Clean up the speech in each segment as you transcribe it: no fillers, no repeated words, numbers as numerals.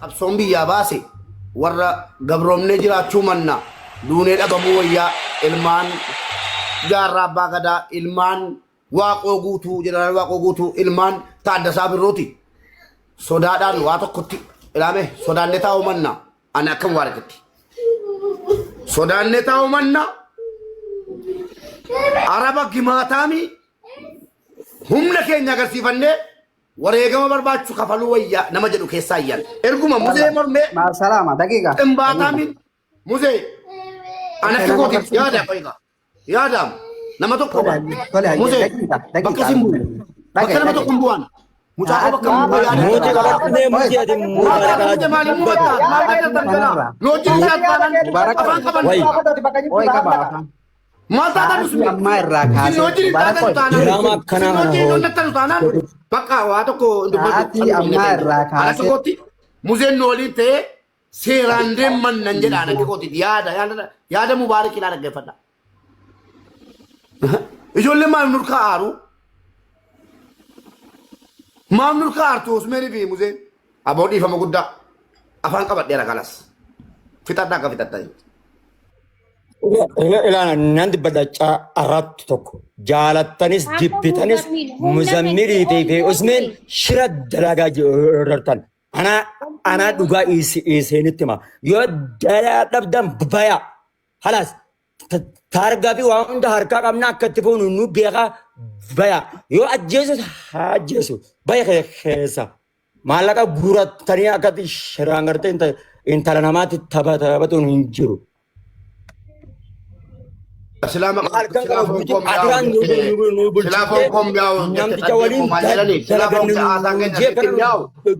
qabsoon biyyaa baase warra gabroomnee jiraachuu manna duunee dhabamuu wayyaa ilmaan jaarraa abbaa gadaa ilmaan waaqoo guutuu jeneraal waaqoo guutuu ilmaan Taaddasaa Birruuti sodaadhaan waa tokkotti ilaame sodaannee taa'uu manna ani akkam waa argatti sodaannee taa'uu manna araba gimaataami humna keenya agarsiifannee wareegama barbaachu kafaluu wayyaa nama jedhu keessaa iyyan erguma muzee mormee salama daqiiqa ximbaataamiin muzee ana kikooti yaada nama tokko muzee bakka simbu bakka nama tokko bu'an mucaa bakka muu yaada Muti qabatee muti ati muzee maali muwata maal gaira daldala loojii isaat baanan afaan qaban oi qaba maal taatan usme amma irraa kaasee loojii taatan Dirama akkanaa kana loojii dondatan taanan bakka waa tokko Haati amma irraa kaasee muzeen waliin ta'ee seeraan deeman nan jedhaan akka kooti yaada mubaarak ilaa dhaggeeffadha. Ijoollee maal nurka aaru maal nurka aartu Usmeenii fi muzeen aboo dhiifama guddaa afaan qabadheera kanas fixadhaa akka fixattaa. Ilaana nan dibbadachaa arrattu tokko jaalattanis jibbitanis muzammiriitii fi Usmeen shira dalagaa jirtan. Ana dhugaa isinitti hima yoo dalaa dhabdan baya halas taargaa fi waan hunda harkaa qabna akka itti fuunu nu beekaa baya yoo ajjeesu ajjeesu baya keessa maallaqa guurattanii akkatti shiraan gartee intala namaatti taphatuun hin jiru. Selama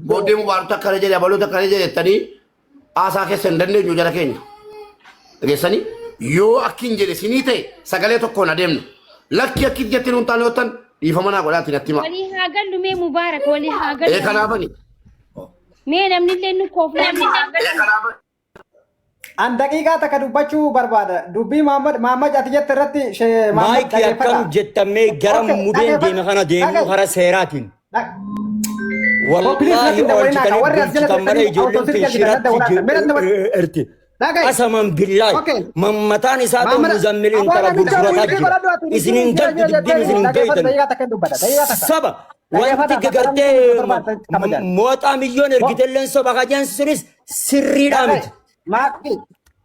bodi mu baru tak kerja dia balu tak kerja tadi asa ke sendiri juga jarak ini. Gesani yo akin jadi sini teh sagale to kona dem laki akin jadi nonton nonton di mana aku lihat tidak wali hagal lume mubarak wali hagal kenapa nih me namni lenu kofla kenapa an daqiiqaa takka dubbachuu barbaada dubbii Mahammad ati jette irratti Maayikii akkam jettamee gara mudeen deeme kana deemuu karaa seeraatiin. Wallaahi oolchitanii bulchitan malee ijoolleen keessatti erti. Qasaman billaahi mammataan isaa ta'u muzammil intala gurgurataa jira. Isiniin galtu dubbiin isiniin beeytan. Saba wanti gagartee mooxaa milyoon ergitelleen soba kajaan sunis sirriidhaa miti.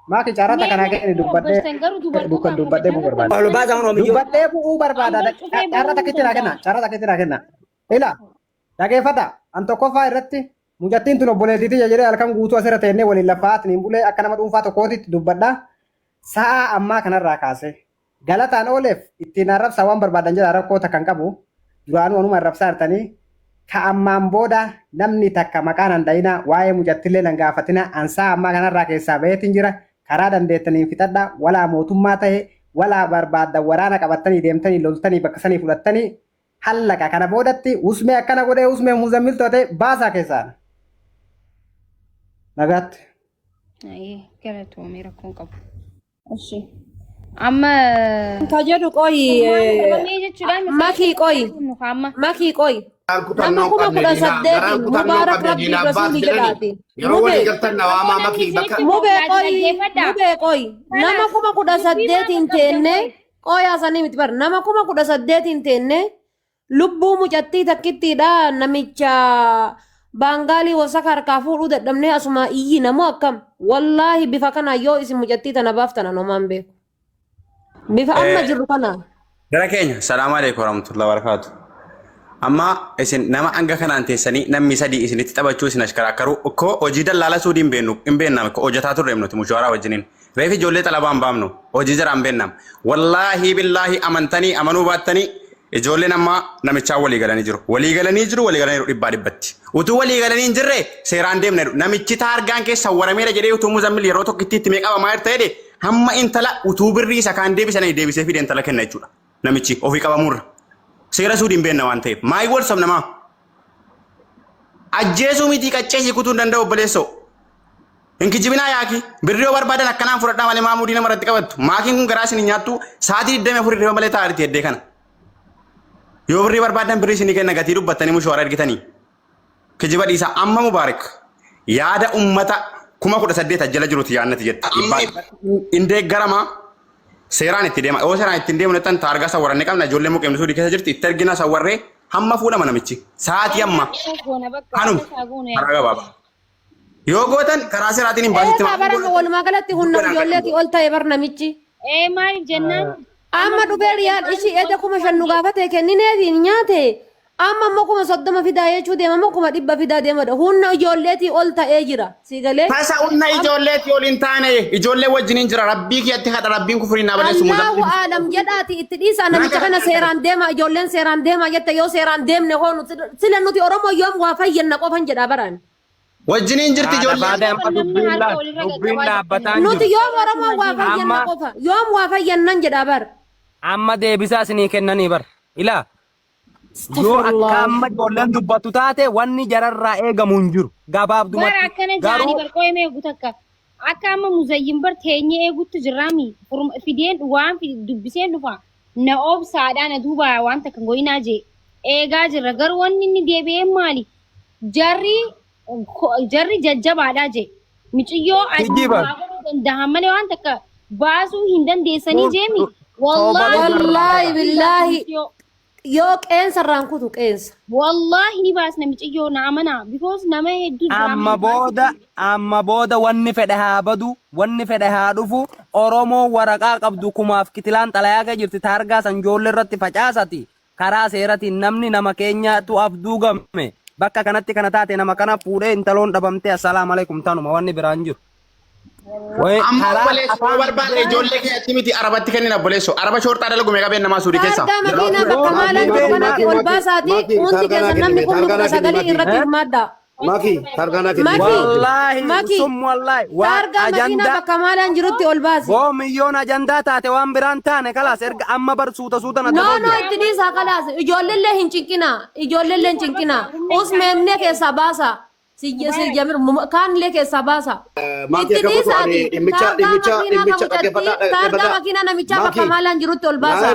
Maki cara tak kena gini dubbadde bu barbaada. Kalau bahasa orang milyon. Dubbadde bu barbaada. Cara tak kira kena. Ila. Dhaggeeffata. An tokkoffaa irratti mucattiin tun obboleettiitti jedhee halkan guutuu asirra teennee waliin lafaat niin bulee akka nama dhuunfaa tokkootitti dubbadha. Sa'a ammaa kanarraa kaase. Galataan ooleef ittiin arrabsaa waan barbaadan jedha rakkoo takkan qabu. Duraanuu anuma arrabsaa jirtanii. Ka ammaan booda namni takka maqaan handayina waa'ee mucattillee nan gaafatina ansaa ammaa kanarraa keessaa baheetiin jira karaa dandeettaniin fixadha walaa mootummaa ta'e walaa barbaadda waraana qabattanii deemtanii loltanii bakka sanii fudhattanii hallaqa kana boodatti usmee akkana godhee usmee muzammil to'ate baasaa keessaan. Nagaatti. galatoomee rakkoon qabu. Amma kajedhu qoyi makii qoyi nama kuma 18 mubaarak rabbii rasuuli jedhaati mubee qoyi nama kuma 18 teenne qoyaasanii miti bar nama kuma 18 teenne lubbuu mucattii takkittiidha namicha baangaalii wasaka harkaa fuudhuu dadhabnee asuma iyyi namoo akkam wallaahi bifa kana yoo isin mucattii tana baaftana nomaan beeku bifa amma jirru kana dara keenya salaamu alaykum warahmatullahi wabarakatuh amma isin nama anga kanaan teessanii namni sadii isinitti taphachuu isin ashkaraakaru ko hojii dallala suudiin beennu hin beennam ko hojataa turreem nuti mushawaraa wajjiniin reefi ijoollee xalabaan baamnu hojii jaraan beennam wallaahi billaahi amantanii amanuu baattanii ijoolleen amma namichaa walii galanii jiru dhibbaa dhibbatti utuu walii galanii hin jirre seeraan deemne namichi taargaan keessa warameera jedhee utuu muzammil yeroo tokkitti itti meeqaba maa irta jedhe hamma intala utuu birrii isa kaan deebisanii deebisee fide intala kenna jechuudha namichi ofii qabamurra seera suudiin beenna waan ta'eef maayii wal sabnamaa ajjeesuu miti qaccee hiikutuu hin danda'u obboleessoo hinkijibinaa yaaki birrii yoo barbaadan akkanaan fudhadhaa malee maamudii nama irratti qabattu maakiin kun garaa isin nyaattu sa'aatii 24 irra malee taa'aatti heddee kana yoo birrii barbaadan birrii isin kenna gatii dubbattanii mushawaraa ergitanii kijiba dhiisaa amma mubaarak yaada ummata 18,000 jala jiruuti yaannati jette. Indee garama seeraan itti deema. Yoo seeraan itti deemu nettan taargaa sawwaranne qabna ijoollee muqeemni suudii keessa jirti itti ergina sawwarree hamma fuudhama namichi. Sa'aatii amma. Kanuma karaa gabaabaa. Yoo gootan karaa seeraatiin hin baasitti. Baran walumaa galatti humna ijoolleeti ol ta'e bar namichi. Maaliif jennaan? Amma dhufee riyaan ishii edda 5,000 gaafate kennineetiin nyaate. Amma ammoo 30 fidaa jechuu deema ammoo 100 fidaa deemadha. Humna ijoolleetii ol ta'ee jira. Siigalee. Tasa humna ijoolleetii ol hin taane ijoollee wajjiniin jira rabbii kiyyatti hadha rabbiin kufurii naa baleessu Allahu aalam jedhaati itti dhiisaa namicha kana seeraan deema ijoolleen seeraan deema jette yoo seeraan deemne hoonu sila nuti Oromoo yoom waa fayyanna qofan jedha baraan. wajjiniin jirti ijoollee. Dubbiin dhaabbataan Nuti jiru. yoom Oromoo waa fayyanna qofa yoom waa fayyannan jedha bar. Amma deebisaa isinii kennanii bar. Ilaa. Yoo akka amma ijoolleen dubbattu taate wanni jararraa eegamu hin jiru. Gabaabdumatti. Bara akkana jaanii barqoo himee eegu takka. Akka amma muzayyin bar teenyee eegutti jirraami. Fideen waan dubbiseen dhufa. Na obsaadhaa na duuba waan takka goyinaa jee. Eegaa jirra garuu wanni inni deebi'ee maali? Jarri jajjabaadhaa jee. Michiyyoo danda'an malee waan takka baasuu hin dandeessanii jeemi. Wallahi billahi. Yoo qeensa irraan kutu qeensa. Wallahi ni baasna michiyyoo na amana. Because nama hedduu Amma booda wanni fedhe haa badu, wanni fedhe haa dhufu, Oromoo waraqaa qabdu kumaaf kitilaan xalayaa jirti taargaa san ijoollee irratti facaasati. Karaa seeratiin namni nama keenyaatu afduu gamme. Bakka kanatti kana taate nama kana fuudhee intaloon dhabamte assalaamu alaikum tanuma wanni biraan jiru. Amma obboleessoo barbaade ijoollee keetti miti arabatti kennina obboleessoo. Araba shoortaa dalagu meeqa been namaa suudii keessa. Targaa makiinaa bakka maalaan kanatti ol baasaati hundi keessa namni kun 19 irratti hirmaadda. Maki targana ke Wallahi sum wallahi Targaa makiinaa bakka maalaan jirutti ol baasi. Wo milyoon ajandaa taate waan biraan taane kalaas erga amma bar suuta na No itti dhiisaa kalaas ijoolleellee hin cinqinaa ijoolleellee hin cinqinaa usmeemnee keessaa baasa. Jamir kaanillee keessaa baasa. Itti dhiisaati targaa makiinaa namichaa bakka maalaan jirutti ol baasa.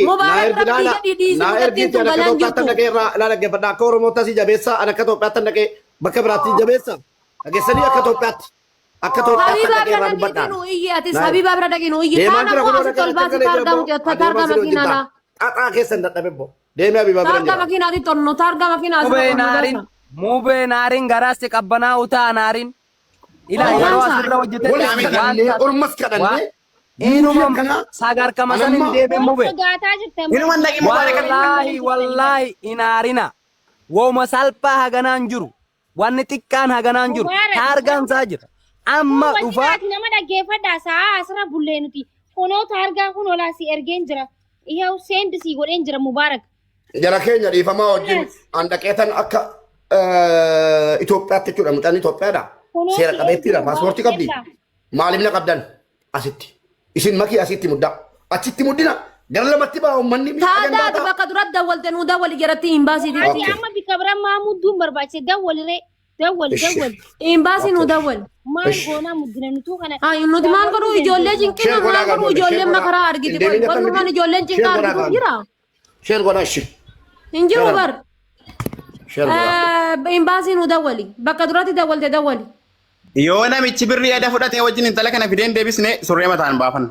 Mubaarak rabbii jedhii dhiisuu irratti galaan jirtu. Laala gebada akka Oromoota si jabeessa ana akka Itoophiyaatti dhaqee bakka biraatti jabeessa. Dhageessanii akka Itoophiyaatti. Akka Itoophiyaatti dhaqee irraa dubbadhaan. Habiibaa bira dhaqinu iyyi kaan ammoo asitti ol baasi targaa makiinaadha. Xaxaa keessa hin dadhabebbo. Deemee Habiibaa bira Targaa makiinaati tonnu targaa makiinaati. Mube naarin garaasti qabbanaa utaa naarin. Ila yeroo asirra hojjetee Ormas kadhannee. Inuma sagarkama sanin deebe mube. Wallahi inaarina. Wooma salphaa haganaan jiru. Wanni xiqqaan haganaan jiru. Taargaan isaa jira. Amma dhufaa. Nama dhaggeeffadhaa sa'a asirra bullee nuti. Kunoo taargaa kun olaa si ergeen jira. Iyyuu seendi si godheen jira Mubaarak. Jara keenya dhiifamaa wajjin an dhaqeetan akka Itoophiyaatti jechuudha. Mucaan Itoophiyaadha. Seera qabeettiidha. Paaspoortii qabdi. Maaliif na qabdan? Asitti. Isin makii asitti muddaa. Achitti muddina. Gara lamatti baa uummanni. Taadaati bakka duratti dawwalte nu dawwali jaratti hin baasiiti. Ati amma bika bira maamudduun barbaachise dawwaliree. Dawwali. Hin baasi nu dawwali. Maal goonaa muddina nutuu kana. Nuti maal godhuu ijoollee cinqina maal godhuu ijoolleen makaraa argiti. Walumaan ijoolleen cinqaa argitu jira. Sheer godhaa ishi. Hin jiru bar. Sheer godhaa. Hin baasi nu dawwali. Bakka duratti dawwalte dawwali. Yoo namichi birrii ada fudhatee wajjin intala kana fideen deebisne surree mataan baafanna.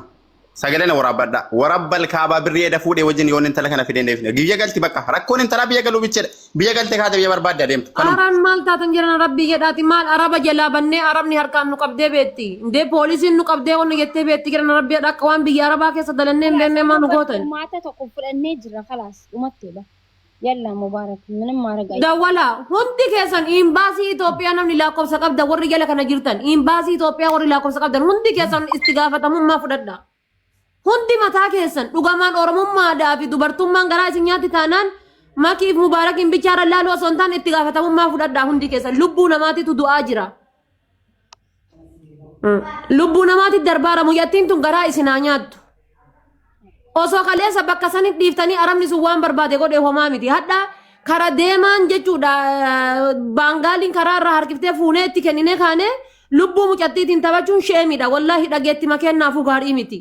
Sagalee na waraabadha. Warabbal kaabaa birrii ada fuudhee wajjin yoo intala kana fideen deebisne. Biyya galti bakka rakkoon intala biyya galuu bicheedha. Biyya galte kaate biyya barbaadde adeemtu. Araan maal taatan jiran rabbii jedhaati maal araba jalaa bannee arabni harkaan nu qabdee beetti. Indee poolisiin nu qabdee wanna jettee beetti jiran rabbii akka waan biyya arabaa keessa dalannee hin deemnee maa nu gootan. Maata tokko fudhannee jira kalaas dhumatteedha. Yalla Mubaarak minam maaraga. Dawwala hundi keessan imbaasii Itoophiyaa namni lakkoofsa qabda warri jala kana jirtan imbaasii Itoophiyaa warri lakkoofsa qabdan hundi keessan itti gaafatamummaa fudhadha. Hundi mataa keessan dhugamaan Oromummaadhaa fi dubartummaan garaa isin nyaatti taanaan makiif Mubaarakiin bichaara laaluu osoo hin taane itti gaafatamummaa fudhadha hundi keessan lubbuu namaatitu du'aa jira. Lubbuu namaatitti darbaara muyyattiin tun garaa isinaa nyaattu. Osoo kaleessa bakka sanitti dhiiftanii arabni sun waan barbaade godhee homaa miti. Hadda kara deemaan jechuudha baangaaliin karaa irraa harkiftee fuunee itti kennine kaane lubbuu mucattiitiin taphachuun sheemidha. Wallaahi dhageetti makeennaafuu gaarii miti.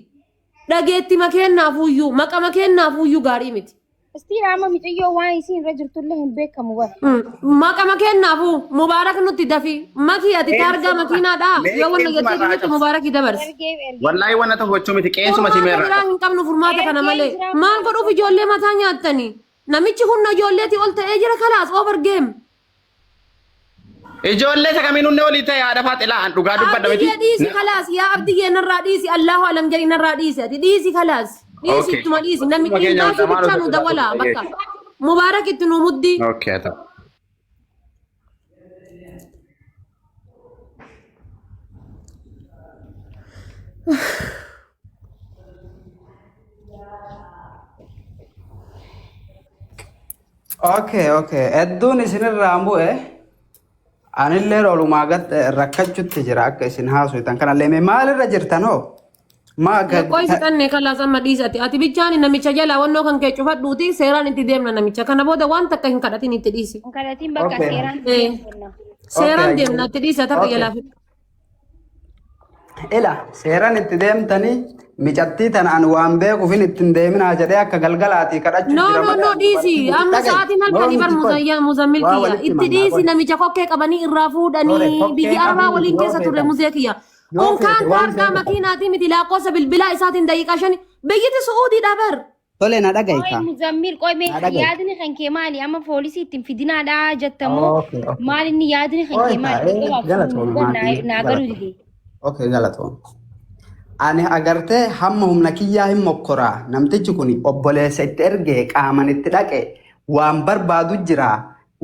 Dhageetti makeennaafuu iyyuu maqa makeennaafuu iyyuu gaarii miti. استير عم متيو وايسين رجل تلهم بيك مبار Maqama kennaafu mubaarak nutti dafi maki ati targa makiinaadha yoo wanna jettee dhimmitti mubaaraki dabarsi. Wallaahi wanna tokko gochuu miti qeensuma si Furmaata meerra. biraa hin qabnu furmaata kana malee maal godhuuf ijoollee mataa nyaattanii namichi humna ijoolleetii ol ta'ee jira kalaas over game. Ijoollee isa kamiin hunne olii ta'e haadha faaxilaa dhugaa dubbadha miti. Abdiyyee dhiisi kalaas yaa abdiyyee narraa dhiisi Allahu alam jedhi narraa dhiisi ati dhiisi kalaas dhiisi Okay. ittuma dhiisi namni dhiibaasii bichaa nu dawwala bakka mubaarak itti nu muddi. Okay ta'u. Okay. Edduun isinirraa bu'e anillee oolumaa gad rakkachuutti jira akka isin haasoftan kanallee mee maalirra jirtan hoo? Qoy fixannee kalaas amma dhiisati ati bichaan namicha jala wannoo kan kee cufadhuuti seeraan itti deemna namicha kana booda waan takka hin kadhatin itti dhiisi. كراتين بقى Okay. سيران Seeraan Okay. deemna itti dhiisa takka jalaa fi. Ila seeraan itti deemtanii micattii tanaan waan beekuufin ittiin deeminaa jedhee akka galgalaatii kadhachuu No dhiisi amma sa'aatiin halkanii bar muzammil kiyya itti dhiisi namicha kokkee qabanii irraa fuudhanii biyya arabaa waliin keessa turre muzee kiyya. Kun kaan taargaa makiinaatii miti lakkoofsa bilbilaa isaatiin daqiiqaa shani biyyatti su'uudii dhabar. Tole na dhagaita. مزمير قوي مي هذا قوي. يادني خن كمالي اما فوليسي تنفدنا دا جتمو أوكي. مال اني يادني خن أوكي. كمالي غلط والله ما في. ناغرو غلط. دي Okay, galatoon. Ani agartee hamma humna kiyyaa hin mokkoraa. Namtichi kun obboleessa itti ergee qaaman itti dhaqe waan barbaadu jira.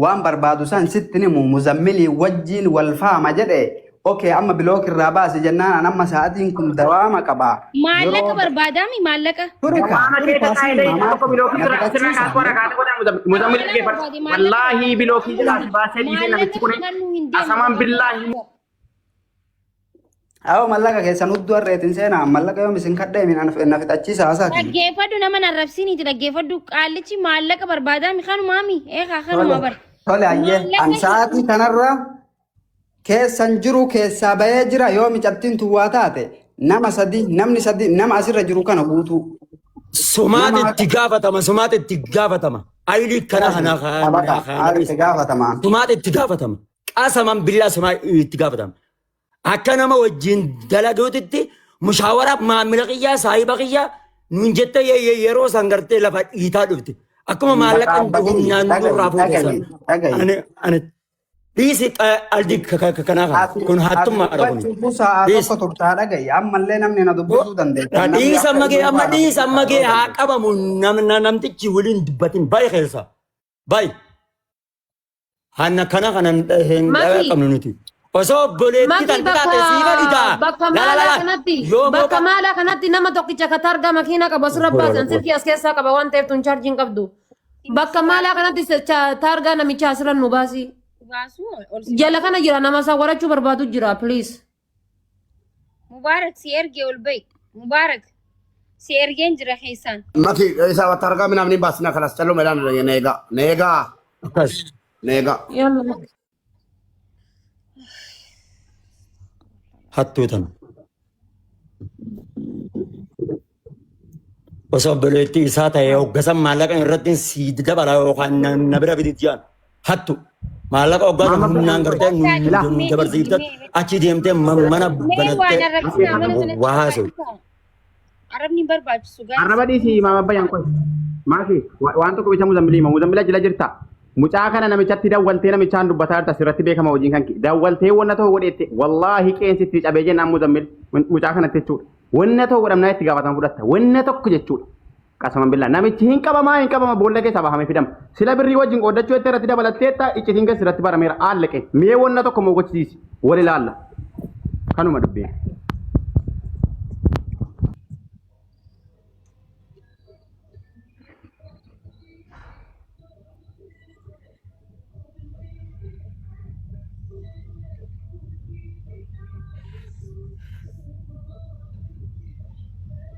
Waan barbaadu san sitti himu muzammilii wajjiin wal faama jedhe. Okay, amma bilook irraa baasi jennaan amma sa'aatiin kun dawaama qaba. مالك بربادامي مالك Wallaahi bilookii jalaa si baasee dhiisee namichi kun asamaan billaahi. Awo mallaqa keessan hudduu harreetiin seenaa mallaqa yoom isin kadhee na fixachiisa haasaati. dhaggeeffadhu nama narrabsiiniiti dhaggeeffadhu qaallichi maallaqa barbaadaami kanu maami eegaa kanuma bar Tole ayyee an sa'aatii kanarra keessan jiru keessaa bahee jira yoo micattiin tuwwaa taate namni sadi nama asirra jiru kana guutuu. Sumaat itti gaafatama. Ayilii kana Itti gaafatamaan. Sumaat itti gaafatama. Qasaman billaa sumaa itti gaafatama. Akka nama wajjin dalaguutitti mushaawaraaf maamila qiyyaa saahiba qiyyaa nuun jette yeroo san gartee lafa dhiitaa dhufte. Akkuma maallaqa humnaan nurraa fuudhesan. Dhiisi aldii kanaaf kun hattummaadha kun. Tokko turtaa dhagaye ammallee namni na dubbisuu dandeenya. Dhiisa ammagee haa qabamu namtichi waliin dubbatin baay'ee keessa. Baay'ee. Hanna kana hin qabnu nuti. Osoo obboleetti kan taate siifa dhiitaa. Bakka maalaa kanatti nama tokkicha ka targaa makiinaa qabu asirra baasan silkii as keessaa qaba waan ta'eef tun chaarjiin qabdu. Bakka maalaa kanatti targaa namicha asirra nu baasi. Jala kana jira nama isaa warachuu barbaadu jira please. mubaarak si ergee ol ba'i mubaarak si ergeen jira keessaan Mati isa watarga minam ni basna kalas chalo medan nega. Akkas. Yalla. Hattuu tana. Osoo obboleettii isaa ta'e hoggasan maallaqa irratti si dabala yookaan na bira fiditi jaan. Hattu. Maallaqa hoggasan humnaan gartee nu dabarsiiftat achi deemtee mana banattee waa haasa'u. arabni barbaachisu gaa Arraba dhiisii maama bayyaan qoy. Maaki waan tokko bicha muzammila jila jirta. Mucaa kana namichatti dawwaltee namichaan dubbataa jirta sirratti beekama hojiin kanki. Dawwaltee wanna ta'u godheette wallaahi qeensi itti cabee jennaan muzammil mucaa kanatti jechuudha. Wanna ta'u godhamnaa itti gaafatan fudhatta. Wanna tokko jechuudha. Qasaman billaa namichi hin qabama boolla keessa baafamee fidama. Sila birrii wajjin qooddachuu itti irratti dabalatteetta iccitiin keessa irratti barameera aallaqe. Mee wanna tokko moo gochisiisi wal ilaalla. Kanuma dubbeen.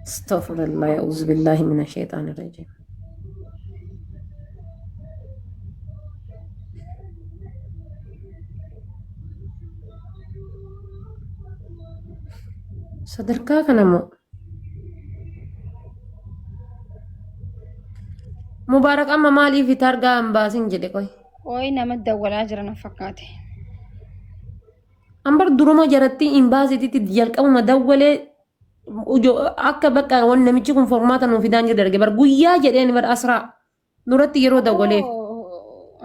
استغفر الله أعوذ بالله من الشيطان الرجيم. sadarkaa kana Mubaarak amma maaliif targaa hin baasin jedhe qoy. Qoy nama dawwalaa jira na fakkaate. Ambar duruma jaratti hin baasititti jalqabuma dawwalee akka bakka waan namichi kun formaata nuuf fidaan jiru darge bar guyyaa jedheen bar asraa duratti yeroo dawwaleef.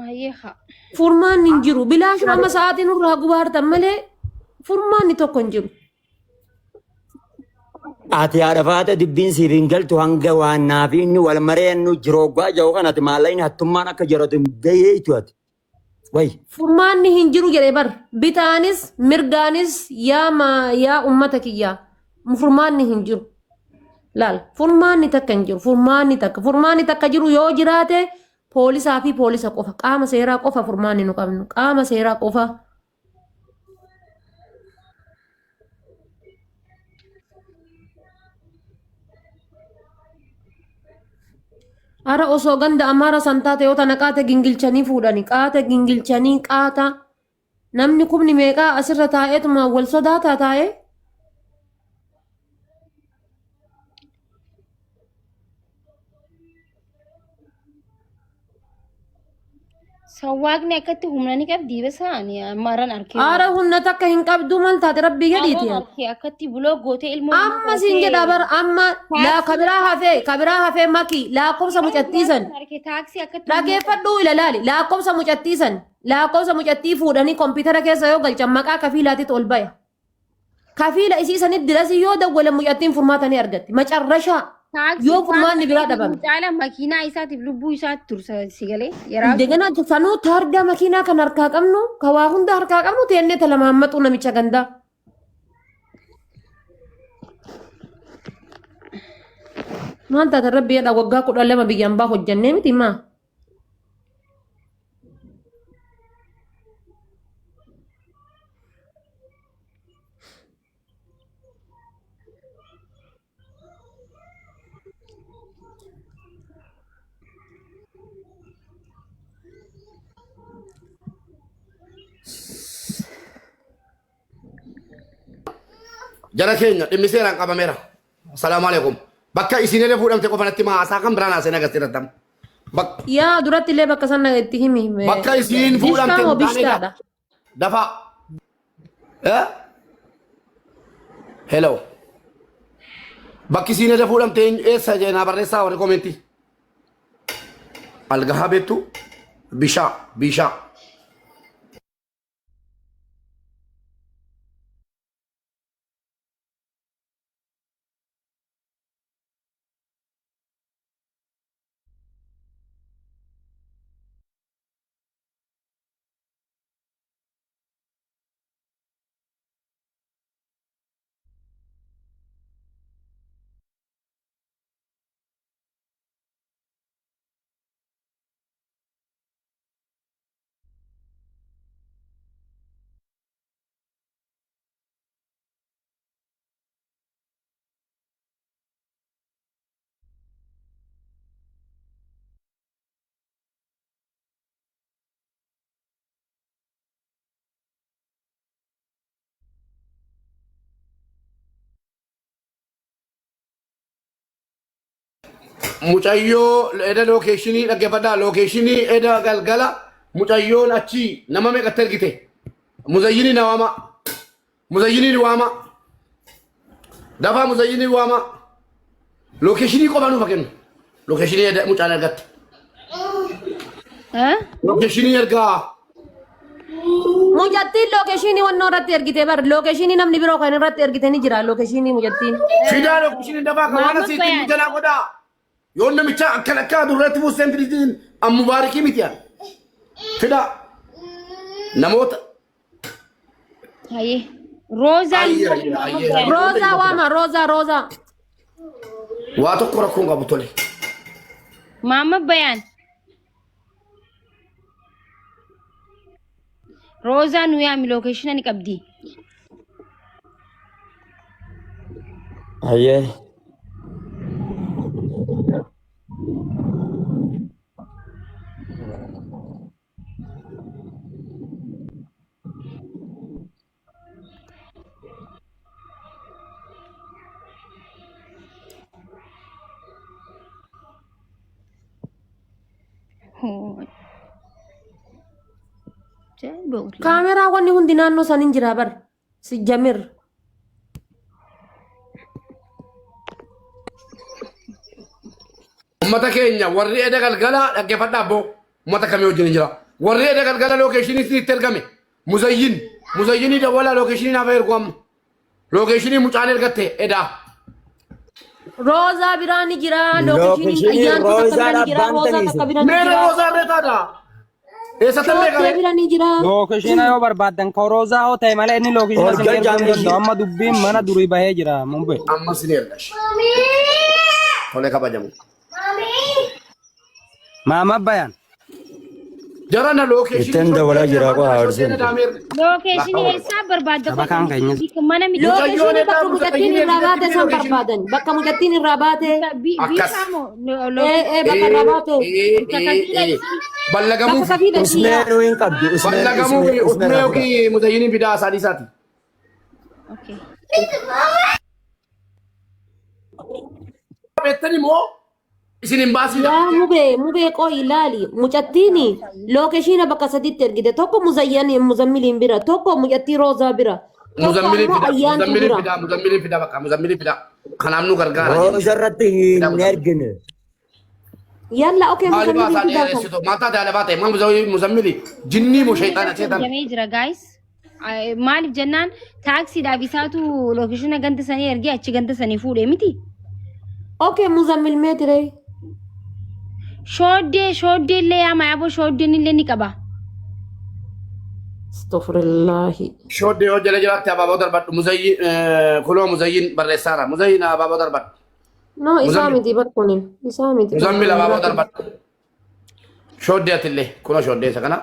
Hayyee haa. Furmaanni hin jiru bilaashuma amma sa'aatiin irraa gubaartan malee furmaanni tokko hin jiru. Ati haadha faata dubbiin siif hin galtu hanga waan naaf inni wal mareennu jiroogaa jiru kanatti maallaqni hattummaan akka jiratu hin gaheetu ati. Wayi. Furmaanni hin jiru jedhee bar bitaanis mirgaanis yaa ummata kiyyaa furmaanni hin jiru. Laal furmaanni takka hin jiru furmaanni takka jiru yoo jiraate poolisaa fi poolisa qofa qaama seeraa qofa furmaanni nu qabnu qaama seeraa qofa. Ara osoo ganda amaara santaate yoo tana qaata gingilchanii fuudhani qaata gingilchanii qaata namni kumni meeqaa asirra taa'eetuma wal sodaataa taa'ee. Sawwaaqni akkatti humna ni qabdi basaani ammaarran arkee. Ara humna takka hin qabdu mal taate rabbii gadiiti. Akkatti buloo gootee ilmoo. Amma siin jedha bar amma laa kabiraa hafee maki lakkoofsa mucattiisan. Dhageeffadhuu ilalaali lakkoofsa mucattiisan lakkoofsa mucattii fuudhanii kompiitara keessa yoo galchan maqaa kafiilaatitti ol baya. Kafiila isiisanitti dirasii yoo dawwalan mucattiin furmaatanii argatti macarrashaa. Yoo furmaanni biraa dhabame. Caala makiinaa isaatiif lubbuu isaatti tursa sigalee. Degana sanuu taargaa makiinaa kan harkaa qabnu ka waa hunda harkaa qabnu teennee talamaammaxuu namicha gandaa. Maal taate rabbiidha waggaa 12 biyyaan baa hojjannee miti maa. Jara keenya dhimmi seeraan qabameera. Assalaamu alaikum. Bakka isinirra fuudhamte qofanatti haasaa kan biraan haasee nagas irratti. Yaa duratti illee bakka sana itti himi. Bakka isin fuudhamte bishtaadha. Dafa. Hello. Bakki isinirra fuudhamte eessa jeenaa barreessaa warri koomenti. Algahaa beektu bishaa. Mucayyoo eda lookeeshinii dhaggeeffadhaa lookeeshinii eda galgala mucayyoon achi nama meeqatti ergite muzayyinii na waama muzayyinii waama dafaa muzayyinii waama lookeeshinii qofa nuuf kennu lookeeshinii eda mucaan ergatte lookeeshinii ergaa Mucattiin lookeeshinii wannoo irratti ergite bar lookeeshinii namni biroo kan irratti ergite ni jira lookeeshinii mucattiin. fidaa lookeeshinii dafaa kan waan asiitti mujalaa godhaa yoo namicha akka durratti buuseen fidisiin ammu baarikii miti yaa fida namoota. Hayyee. Roozaan. Roozaa waama roozaa. Waa tokko rakkoon qabu tole. Maama bayaan. Roozaan nuyi ami lookeeshina ni qabdi. Ayyee. Kaameraa wanni hundi naannoo saniin jira bar. Si jamir. Ummata keenya warri eda galgala dhaggeeffadhaa abboo ummata kamii wajjin jira warri eda galgala lookeeshinii itti ergame muzayyinii dawwala lookeeshinii naaf ergu amma lookeeshinii mucaan ergatte edaa Roza birani jira. Lokeeshiniin ayyaantu takka birani jira. Roza takka birani meera jira. roozaa reetaadha eessattillee Shootee qabe birani jira. Lokeeshina yoo barbaadan koroosaa hoo ta'e malee inni lokeeshina Orga sin erguu hin jaamishii. danda'u. Amma dubbiin mana durii bahee jira Mumbai. amma sin ergash tolee kabajamu Maama bayan. jarana Ittiin dabalaa jira qo haarsuun. Lokeeshinii eessaa barbaadda? Saba kaan keenyas. Mana miti. Lokeeshina bakka mucattiin irraa baate san barbaadan. Bakka mucattiin irraa baate. Biifaamoo? Bakka irraa baate. ballagamuuf Bakka safiidha Usmee siyaa. nuu hin qabdu. ballagamuuf usmee yookiin muzayyiniin fidaa isaanii isaati beektani moo isin hin baasina Yaa mubee qoo ilaali. Mucattiin lokeeshina bakka sadiitti ergite. Tokko muzammiliin bira. Tokko mucattii roozaa bira. Tokko muzammiliin ammoo fidaa ayyaantu bira. muzammiliin fidaa bakka muzammiliin fidaa kanaaf nu gargaara Rooza irratti hin ergine. Yalla okee maali muzammiliin baasaa fidaa kan. dheeressito mataa daala baate maal muzammili jinnii moo shayxaana seetan Jamee jira guys. Maaliif jennaan taaksiidhaaf isaatu lokeeshina ganda sanii ergee achi ganda sanii fuudhee miti. Okee muzammil meetire. Shooddee illee yaa mayaaboo shooddeen illee ni qaba. Astaghfirullahi. shoodde yoo jala jiraatti abaaboo darbadhu muzayyin kuloo muzayyin barreessaara muzayyin abaaboo darbadhu No, isaa miti barkunin. Isaa miti. muzammil abaaboo darbadhu shoodde atillee kunoo shoodde isa kana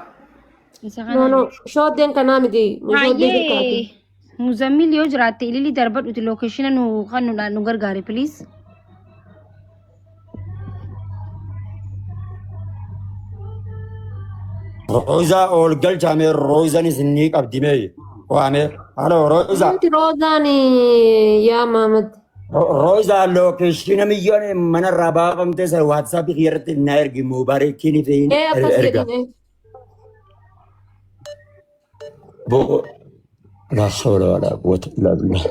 Isa No, kana. no. Shooddeen kanaa miti. Shooddee dirqaati. Hayyee muzammil yoo jiraatte ilili darbadhuti lokeeshina nu kannuudhaan nu gargaare please. Rooza ol galchaame roozan isin ni qabdi mee waame. Haloo rooza. Wanti roozaan yaa Maamad. Rooza lookeeshina miyyoon mana irraa baafamtee sana waatsaappii irratti na ergi mubaarekiin fi Akkas erga. jedhine. Boo. La hawla wala quwwata illa billah.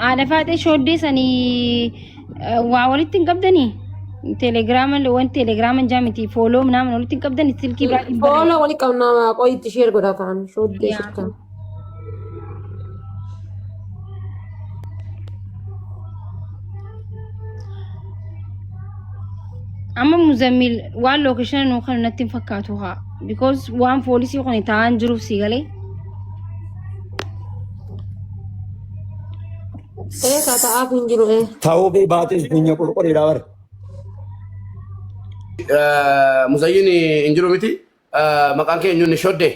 Haadha faatee shooddee sanii waa walitti hin qabdanii? Wanti teelegiraaman jaa miti fooloo naaman walitti hin qabdanii silkii biraatiin Fooloo wali qabnaa qoyitti sheer godha kaan. Shooddee Yaa. shirkan. amma muzammil waan lokeeshina nuu kan natti hin fakkaatu haa because waan poolisii kun ta'an jiruuf si galee Ka ta'aaf hin jiru Ta'uu fi baatis funya qulqulliidha bara. muzayyin hin jiru miti maqaan keenya inni shoodde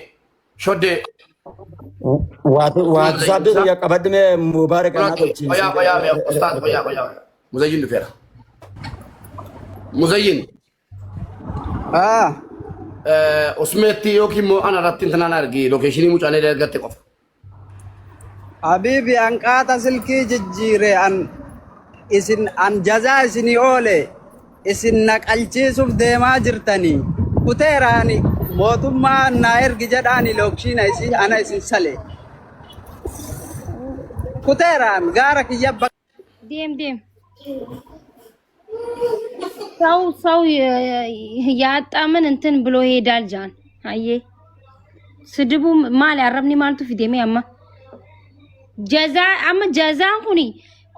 Waatsaappii guyyaa qabaddu mee mubaarekan na qoyaa ustaad qoyaa muzayyin dhufeera muzayyin usmeetti yookiin immoo ana irratti intanaan argi lokeeshinii mucaalee dargatte qofa Habibi an qaata silkii jijjiire isin an jazaa isinii oole isin naqalchiisuuf deemaa jirtanii kuteeraani mootummaa naa ergi jedhaani lookshina isii ana isin sale kuteeraan gaara kiyya deem ሰው ያጣምን እንትን ብሎ ይሄዳል ጃን አየ ስድቡ ማል ያረብኒ ማልቱ ፊደሜ ጀዛን ኩኒ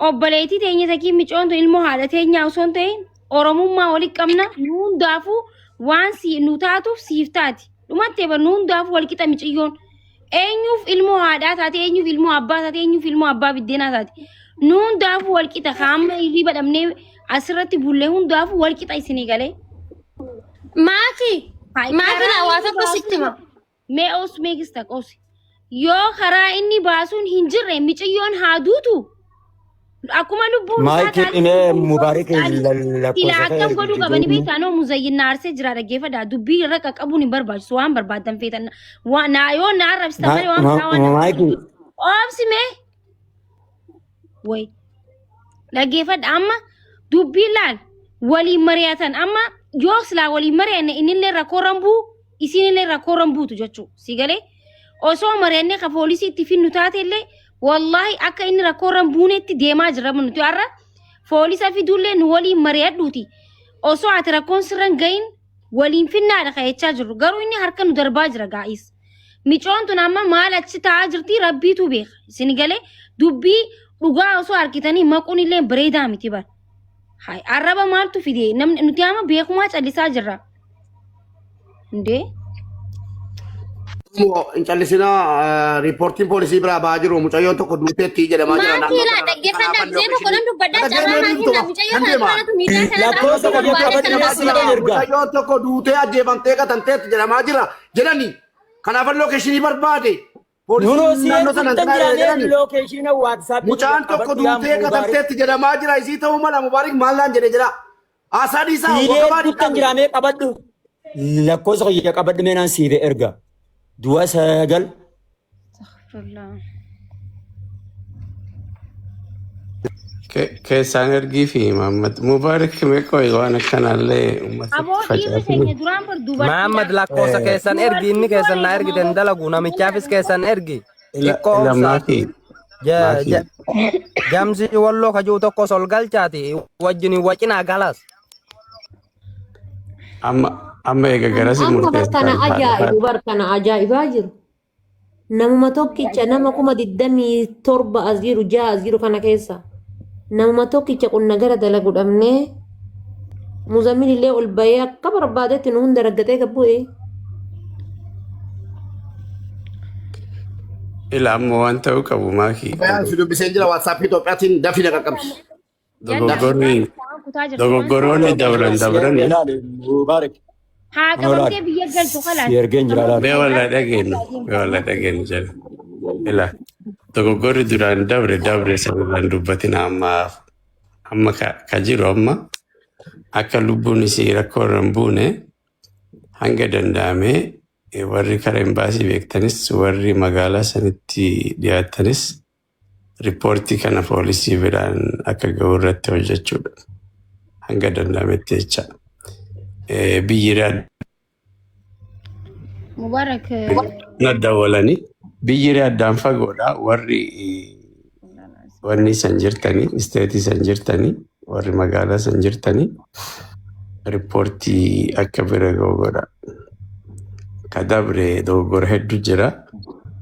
ኦበሌቲ ተኝ ተኪ ሚጮንቶ ኢልሞ ሀለተኛ ሶንቶይን ኦሮሙማ ወሊቀምና ኑን ዳፉ ዋንሲ ኑታቱፍ ሲፍታቲ ዱማቴ በኑን ዳፉ ወልቂጠ ሚጭዮን ኤኙፍ ኢልሞ ሀዳታቲ ኤኙፍ ኢልሞ አባታቲ ኤኙፍ ኢልሞ አባ ቢዴና ታቲ ኑን ዳፉ ወልቂጠ ካም ኢሊ በደምኔ asirratti bullee hundaaf wal qixa isinii galee. Maaki na waa tokko sitti hima. Mee os meeqis taqoosi. Yoo karaa inni baasuun hin jirre miciyyoon haa duutu. Akkuma lubbuun Maayikii dhimee mubaarik lakkoofsa Silaa akkam godhuu qabanii beektaanoo muzayyinna arsee jira dhaggeeffadha. Dubbii irra qaqqabuun hin barbaachisu waan barbaadan feetan. Yoo na arrabsita malee waan biraa waan. Maayikii. Oobsi mee. Way. dhaggeeffadha amma dubbii laal waliin mari'atan amma yoo silaa waliin mari'anne innillee rakkoo rambuu isinillee rakkoo rambuutu jechuu si galee osoo mari'annee ka poolisii itti finnu taate illee wallahi akka inni rakkoo rambuunetti deemaa jira nuti har'a poolisa fidullee nu waliin mari'adhuuti osoo ati rakkoon sirran gahin waliin finnaadha ka'echaa jirru garuu inni harka nu darbaa jira gaa'is micoon tun amma maal achi taa'aa jirti rabbiitu beeka isin galee dubbii dhugaa osoo harkitanii maquun illee bareedaa miti bar hay arraba maaltu fide namni nuti amma beekumaa callisaa jirra ndee Incallisina riippoortiin poolisii biraa ba'aa jiru mucayyoon tokko duuteetti jedhamaa jira. maatii laa dhaggeeffadha deema kolan dubbadhaa carraa maatii laa mucayyoo kana kanatu miidhaa kana Lakkoofsa qabu qabu qabatanii Mucayyoon tokko duutee ajjeefamtee qatanteetti jedhamaa jira jedhani. Kanaaf lookeeshinii barbaade. Nunoo Naannoo sana si'eetti hin jiraanee jedhani. lookeeshina waatsaappii Mucaan tokko duutee qatanteetti jedhamaa jira. Isii ta'uu mala mubaarik maallaan jedhee jira. Haasaa dhiisaa wagabaa si'eetti jiraanee qabadhu. Lakkoofsa kiyya qabadhu meenaan siifee erga. Du'a sagal. Keessaan ergii fi Muhammad Mubaarak meeqoo waan akkanaallee uummata aboo dhiirri keenya duraan bar dubartii Muhammad lakkoofsa keessan ergi inni keessan na ergiten dalagu namichaafis keessan ergi. lammaa fi Jamsi walloo kajuu tokko sol galchaati wajjin wacinaa galas. amma eega garasi Amma bartana ajaa'ibu bartana ajaa'ibaa jiru. Namuma tokkicha nama 27 as jiru 6 as jiru kana keessa. Namuma tokkicha qonna gara dalagu dhabnee Muzammil illee ol bahee akka barbaadetti nu hunda raggatee gabbu'e. ila amma waan ta'uu qabu maakii Si dubbisee jira waatsaappii Itoophiyaatiin dafii na qaqqabsi. dogoggoroonni dabran Mubaarak. haa qabatee biyya galchu kalaas Si ergeen jira laata. mee walla dhageenyu jedha ila dogoggorri duraan dabre sanirraan dubbatina amma ka jiru amma akka lubbuun isii rakkoo irra hin buune hanga danda'ame warri karaa imbaasii beektanis warri magaalaa sanitti dhiyaatanis riippoortii kana poolisii biraan akka ga'u irratti hojjechuudha hanga danda'ametti jecha biyyi mubaarak dawwalanii biyyi addaan fagoodha warri wanni san jirtanii isteetii san jirtanii warri magaalaa san jirtanii riippoortii akka bira ga'u godha. Kadabre dogoggora hedduu jira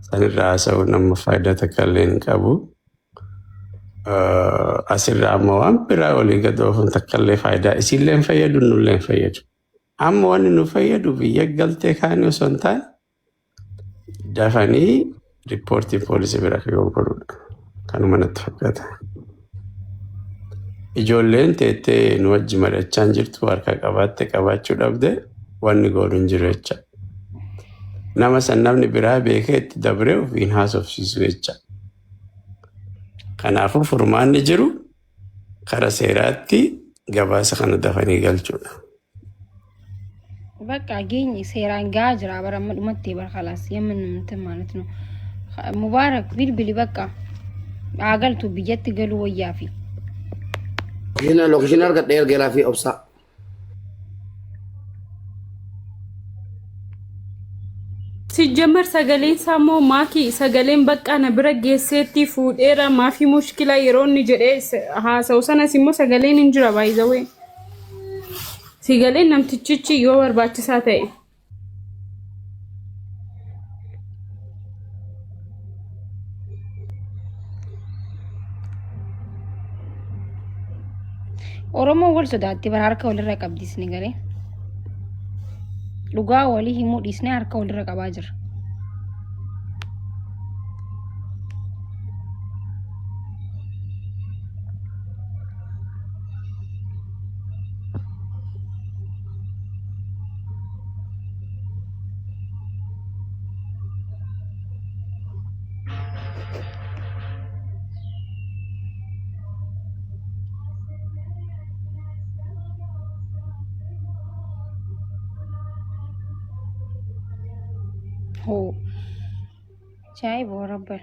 sanirraa haasa'uu nama faayidaa takka illee hin qabu. Asirraa amma waan biraa olii gad oofuun takka illee faayidaa isiillee hin fayyadu nullee hin fayyadu. Amma wanni nu fayyadu biyya galtee kaanii osoo hin taane dafanii riippoortii poolisii bira akka godhudha. Kanuma natti fakkaata. Ijoolleen teettee nu wajji mari'achaa jirtu harka qabaatte qabaachuu dhabde wanni godhu hin jiru jecha. Nama san namni biraa beekee itti dabree ofiin haasofsiisu jecha. Kanaafuu furmaanni jiru karaa seeraatti gabaasa kana dafanii galchuudha. በቃ ገኝ ሴራን ጋጅራ በረመድ መቴ በርኸላስ የምን እንትን ማለት ነው ሙባረክ ቢልቢሊ በቃ አገልቱ ብየት ገሉ ወያፊ Isheen lookeeshinii argadhee ergeeraa fi obsaa. ሲጀመር ሰገሌን ሳሞ ማኪ ሰገሌን በቃ ነብረ ጌሴቲ ፉዴራ ማፊ ሙሽኪላ የሮኒ ጀዴ ሃሰው ሰነ ሲሞ ሰገሌን እንጅራ ባይዘዌ ሲገሌን ነምትችቺ ዮ በርባችሳ ተይ ኦሮሞ ወል ሶዳቲ በራርከ ወልረ ቀብዲስ ንገሬ ሉጋ ወሊ ሂሙ ዲስኔ አርከ ወልረ ቀባጅር هو شايب وربل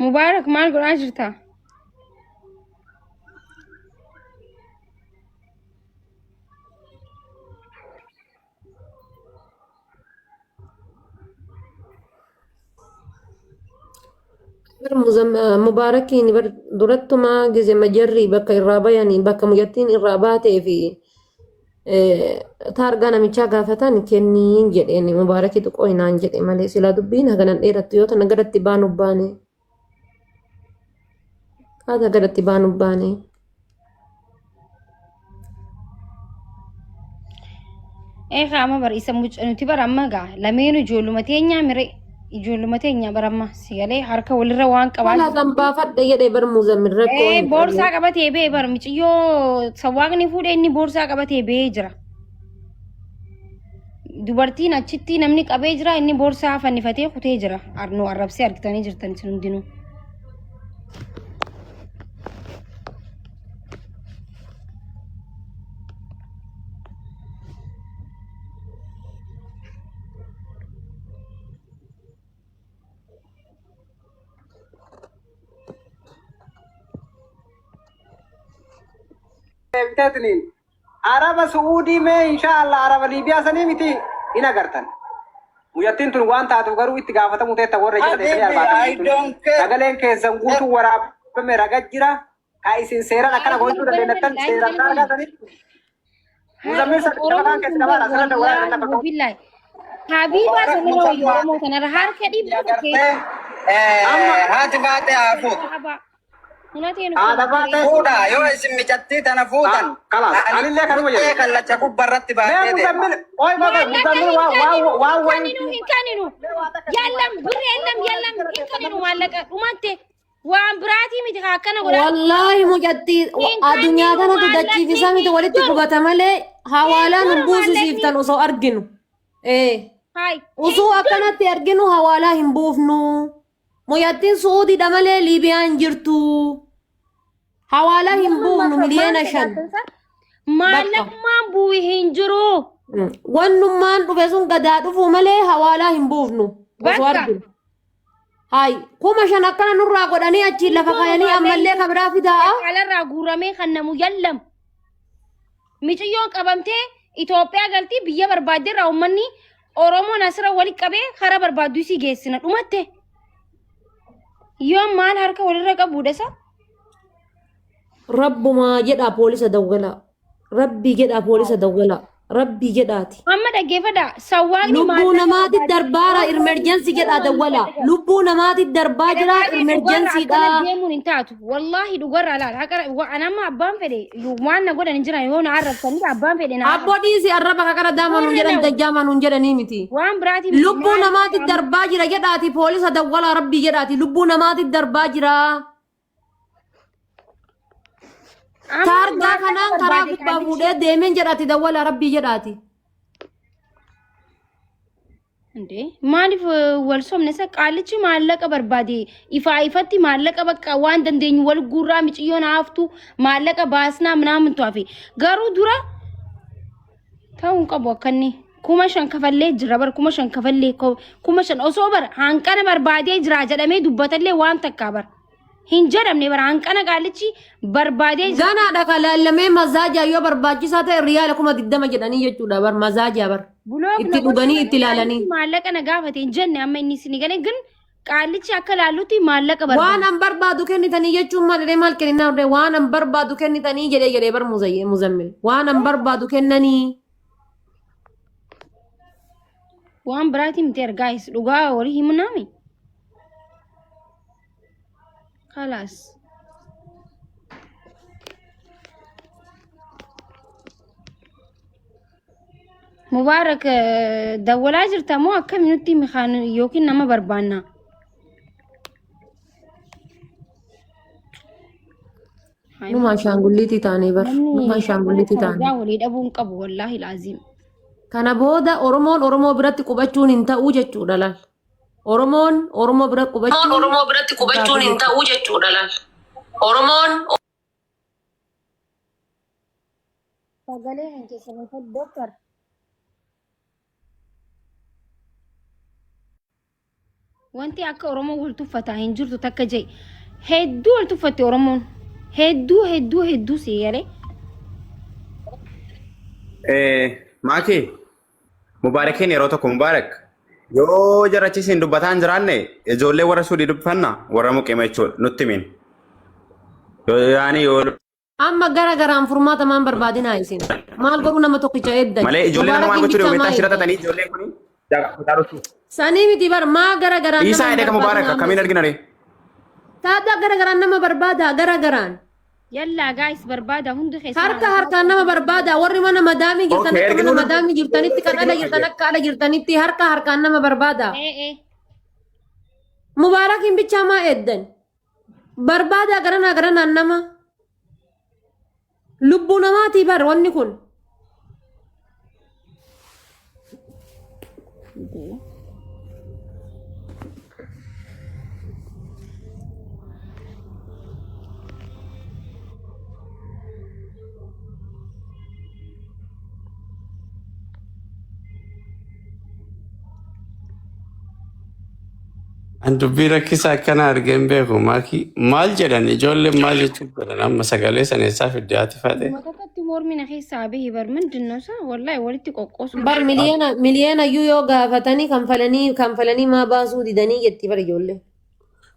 Mubaarak maal godhaa jirta? Mubaarakiin durattumaa gize majarrii bakka irraa bayanii bakka muyyattiin irraa baatee fi taargaa namichaa gaafatan kenniin jedheen Mubaarakii xiqqoo hinaan jedhe malee silaa dubbiin haganan dheerattu yoo tana garatti baanuuf baane haata garatti baanuuf baane. Qaama bar isa nuti bar amma gaa lameenu ijoolluma teenyaa mire ijoolluma teenyaa bar amma si galee harka walirra waan qabaa. Kalaatan baafadha jedhee bar Muzammil rakkoo. Boorsaa qabatee bee bar miciyyoo sawaaqni fuudhee inni boorsaa qabatee bee jira. Dubartiin achitti namni qabee jira inni boorsaa fannifatee kutee jira. Arnoo arrabsee argitanii jirtan isin hundinuu. بتاتنين عرب سعودي ما إن شاء الله عرب ليبيا سنيمتي هنا قرتن ويتين تنوان تاتو قرو اتقافة متى ورا جدا تقولين كزنقوت ورا بمرقة جرا كايسين سيرا لكنا قلت له لنتن سيرا كارا سني مزمير سكتنا كسكبار أسرنا ولا نتبقى بالله حبيبة سميرو يومو تنرهار كديب هاتي فاتي أفوت هذا فودا يو اسم مجتي تنا فودا خلاص أنا اللي كانوا يجي كلا تشكوب برات ما مزمل أوي ما مزمل واو إنكانينو يلم بري يلم إنكانينو مالك ومانتي وعم براتي متخاكنا والله مجتي الدنيا كانت تدجي في سامي تولد تقبض مالي حوالا نبوس سيفتن وصو أرجنو إيه هاي وصو أكنت أرجنو حوالا هنبوفنو مجتين سعودي دمالي ليبيان جرتو حوالا هنبوفنو مليانا شن مالك ما بوي هنجرو ونمان رفيسون قدادو فو مالي حوالا هنبوفنو وصو أرجنو هاي كوما شان أكنا نرى قداني أجي لفقاياني أمالي خبرا في داء على الراغورامي خنمو يلم ميجيون قبمتي إثيوبيا قلتي بيا بربادي راومني أورومو نصر ولي قبي خرا بربادو سي جيسنا أمتي يوم مال هركا ولي رقا بودسا رب ما جدا بوليس دوغلا ربي جدا بوليس دوغلا ربي جداتي محمد أجيفدا سواقني لبو نماتي الدربارة إرمرجنسي جدا دوغلا لبو نماتي الدرباجرة إرمرجنسي دا ديمون انتاتو والله دوغر على هكا أنا ما أبان فدي وانا قد نجرا يوم عرب سني أبان فدي أبو ديسي الربا كاكرا داما نجرا دجاما نجرا نيمتي وان براتي لبو نماتي الدرباجرة جداتي بوليس دوغلا ربي جداتي لبو نماتي الدرباجرة تارجا كنا كرا كتبا فودي ديمن جداتي دوغلا ربي جداتي እንዴ ማሊፍ ወልሶም ነሰ ቃልቺ ማለቀ በርባዴ ይፋይፈቲ ማለቀ በቃ ዋን ደንደኝ ወል ጉራ ምጭዮን አፍቱ ማለቀ ባስና ምናምን ቷፊ ገሩ ዱራ ታውን ቀቦ ከኒ ኩመሸን ከፈለ ጅራበር ኩመሸን ከፈለ ኩመሸን ኦሶበር አንቀነ በርባዴ ጅራ ጀደሜ ዱበተለ ዋን ተካበር hinjedhamne bara hanqana qaalichi barbaadee gana dhaqalaalame mazaaja yoo barbaachisaa ta'e riyaala 20 jedhanii jechuudha bar mazaaja bar itti dhuganii itti ilaalanii maallaqa na gaafate hin jenne amma inni isin gane ግን qaalichi akka laalutti maallaqa barbaade waan an barbaadu kennitanii jechuun malee maal kenninaa urde waan an barbaadu kennitanii jedhee bar muzammil waan an barbaadu kennanii waan biraati miti ergaayis dhugaa walii himunaami خلاص مبارك دولا جرتا مو كم نوتي مخان يوكين نما بربانا نما شانغوليتي تاني بر نما شانغوليتي تاني وليد ابون قبو والله العظيم كان بودا اورمو برات قبچون انت اوجچو دلال Oromoo biratti qubachuun hin ta'u jechuudha laal. Oromoon sagalee hin keessan doktor wanti akka oromoo wal tuffataa hin jirtu takka jee hedduu wal tuffatti oromoon hedduu si galee. Maaki mubaarakeen yeroo tokko mubaarak yoo jarachisiin dubbataan jiraanne ijoollee warra suudii dubbifanna warra muqeema jechuudha nutti min yoo amma gara garaan furmaata maan barbaadinaa isin maal godhu nama tokkicha eeddan malee ijoollee nama waan gochuu deemuutaa shiratatanii ijoollee kuni jaaqafutaadhutu sanii miti bar maa gara garaan isaa hedee ka mubaarak akkamiin arginare taaddaa gara garaan nama barbaada gara garaan yallaa gaayis barbaada hundi keessa harkaan nama barbaada warri mana madaamii jirtan akka mana madaamii jirtanitti kan ala jirtan akka ala jirtanitti harkaan nama barbaada mubaarakiin bichaa maa eeddan barbaada garanaan nama lubbuu namaatii bar wanni kun An dubbii rakkisaa akkana argeen beeku maal jedhan ijoolleen maal jechuun godhan amma sagalee sana eessaa fidde ati faate. Matakatti mormina keessaa bahi bar mindinno isaa wallahi walitti qoqqoosu. Bar miliyoona iyyuu yoo gaafatanii kanfalanii maa baasuu didanii jetti bar ijoollee.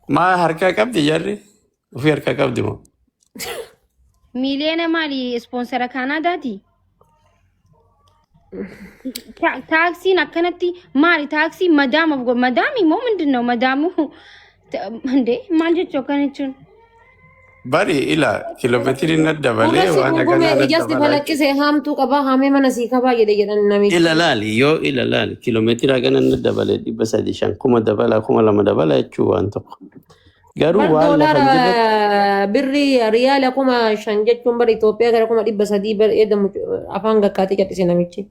Maa harkaa qabdi jarri? Ofii harkaa qabdi moo? Miliyoona maali ispoonsara Kaanaadaati? Taaksiin akkanatti maali taaksii madaami moo mindinno madaamu ndee maal jechuu akkana jechuun. Bari ila kiiloomeetirii na dabalee waan akkanaa na ijasti balaqqisee haamtuu qabaa haamee mana sii kabaa jedhan namichi. Ila laali yoo ila laali kiiloomeetirii hagana na dabalee 300 kuma dabala 2,000 dabala jechuu waan tokko. Garuu waan lafa doolaara birri riyaala 5,000 jechuun bara Itoophiyaa gara 300 bar eedamu afaan gakkaatee cadhise namichi.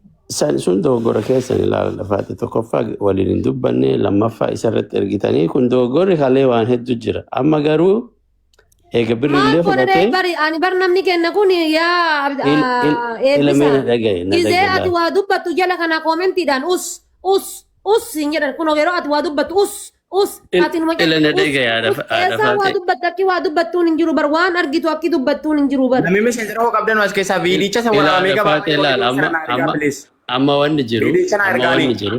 Sun dogoggora keessan ilaala lafaati tokkoffaa waliin hin dubbanne lammaffaa isarratti ergitanii kun dogoggorri halee waan hedduu jira amma garuu eega birri illee fudhatee ani bar namni kenna kun yaa eebbisa gizee ati waa dubbattu jala kana koomentiidhaan us hin jedhan kun yeroo ati waa dubbattu ati numa eessaa waa dubbattu akki waa dubbattuun hin jiru bar waan argitu akki dubbattuun hin jiru bar. Namni meeshaa hoo qabdan as keessaa viidicha isa waraabamee gabaa amma wanni jiru amma wanni jiru.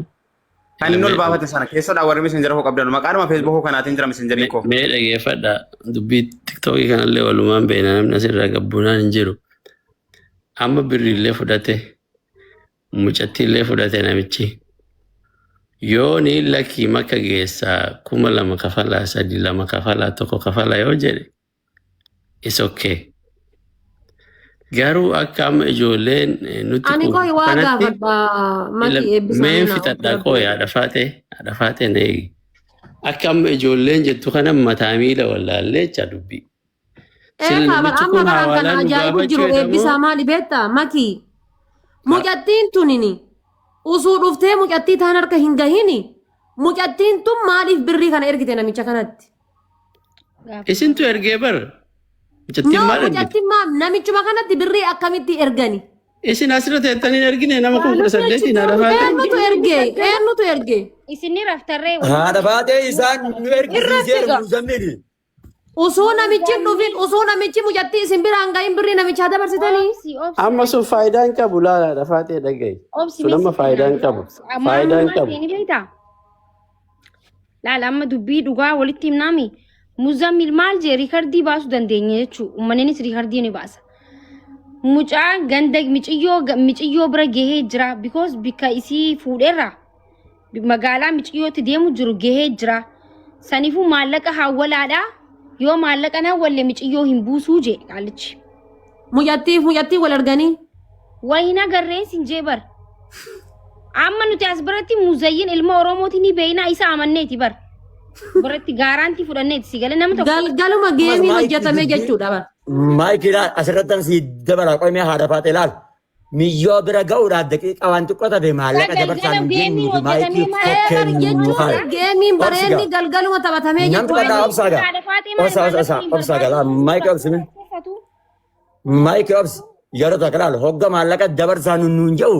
Kan inni ol baafate sana keessodhaa warri meeshaa hoo qabdan maqaadhuma feesbuukoo kanaatiin jira meeshaa koo. Mee dhageeffadha dubbii tiktookii kanallee walumaan beena namni asirraa gabbunaan hin jiru. Amma birriillee fudhate mucattiillee fudhate namichi. Yoo ni lakkii makka geessaa 2,000 kafalaa 3,2 kafalaa 1 kafalaa yoo jedhe is okay. Garuu akka amma ijoolleen nuti ani koi waa gaafadha mati eebbisa mee fixadhaa koo yaada faatee na eegi. Akka amma ijoolleen jettu kana mataa miila wallaallee jecha dubbii. Amma baraan kana ajaa'ibu jiru eebbisaa maali beektaa mati mucattiin tunini. Usuu dhuftee mucattii taan harka hin gahini mucattiin tun maaliif birrii kana ergite namicha kanatti? Isintu ergee bar mucattiin maal ergite? Mucattiin namichuma kanatti birrii akkamitti ergani? Isin asirra teettanii ergine nama 18 haadha faatee. Eenyutu erge? Isinni raftarree. Haadha faatee isaan nu ergisiiseera muzammili. Usuu namichi dhufin usuu namichi mucattii isin biraan gahin birrii namichaa dabarsitanii? Amma sun faayidaa hin qabu laala faatee dhagaye. Sun amma faayidaa hin qabu. Faayidaa hin qabu. Laala amma dubbii dhugaa walitti himnaami. Muzammil maal jee riikardii baasuu dandeenya jechuudha. Uummannis riikardii ni baasa. Mucaa ganda miiciyyoo bira gahee jira. Because bikka isii fuudheerra. Magaalaa miiciyyootti deemu jiru gahee jira. Saniifuu maallaqa hawwalaadhaa. Yoo maallaqa na walle miiciyyoo hin buusuu jee qaalichi. Mucattii wal arganii? Wayina garreen sin jee bar. Amma nuti as biratti muzayyin ilma Oromootii ni beeyna isa amanneeti bar. Biratti gaaraantii fudhanneeti si galee nama tokko. Galgaluma geemii hojjetamee jechuudha bar. Maayikiidhaan asirratti si dabala qoymee haadha faatee laal. Miyyoo bira ga'uudhaaf daqiiqa waan xiqqootate maallaqa dabarsaan jennu fi maayikii kennu kana. Geemiin bareenni galgaluma taphatamee jechuudha. Namtu bakka obsaa gala maayikii obsimi. Maayikii obsi yeroo takka laal hogga maallaqa dabarsaan nuun jedhu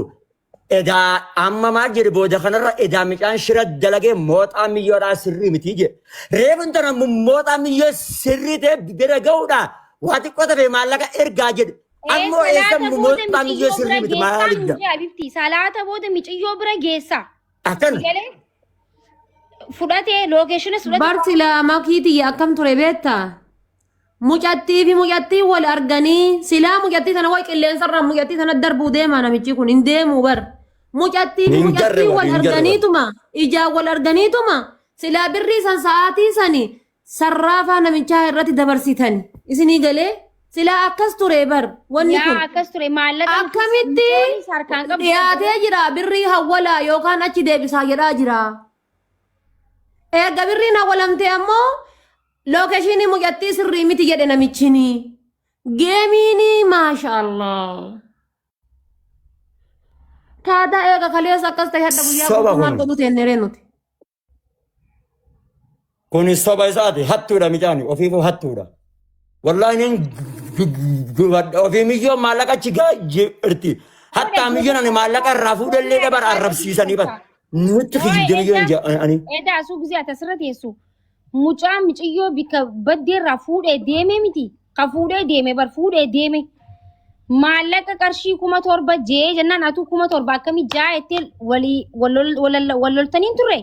إذا أما ما جري بودا خنرا إذا مكان شرد دلقي موت أمي يورا سري متيجي ريبن ترى موت أمي يور سري ده برجودا واتي كوتا في مالك إرجاجد أمو إيسا موت أمي يور سري مت ما عليك حبيبتي صلاة بودا ميجيو برا جيسا أكن فلاتي لوكيشن سلاتي Barsila makiiti akkam ture beektaa? Mucattii fi mucattii wal arganii silaa mucattii tana wayi qilleensarraa mucattii tana darbuu deema namichi kun hin deemuu bar. Mucattii fi mucattii wal arganiituma ijaan wal arganiituma silaa birrii san sa'aatii sani sarraafaa namichaa irratti dabarsitani. Isinii galee silaa akkas ture bar wanni kun. yaa akkas ture maallaqa Akkamitti dhiyaatee jira birrii hawwalaa yookaan achi deebisaa jedhaa jira. Eega birriin hawwalamte ammoo lookeeshinii mucattii sirrii miti jedhe namichini. Geemiini maashaallah. Taataa eega kaleessa akkas ta'e hadda guyyaa Soba guutuu maal kun. godhu teennere nuti. كوني الصبا يساعدي هاتورا ميجاني وفي هاتورا والله إن وفي ميجو مالك أشيكا جرتي حتى ميجو أنا مالك الرافود اللي دبر الرب سيساني بس نتخيل دميجو إنجا أني edaa asuu gisee atasirra teessu mucaan micayyoo bika baddeerraa fuudhee deeme miti ka fuudhee deeme bar fuudhee deeme maallaqa qarshii 7,000 jee jennaan atuu 7,000 akkamii jaa ettee walii walloltaniin turre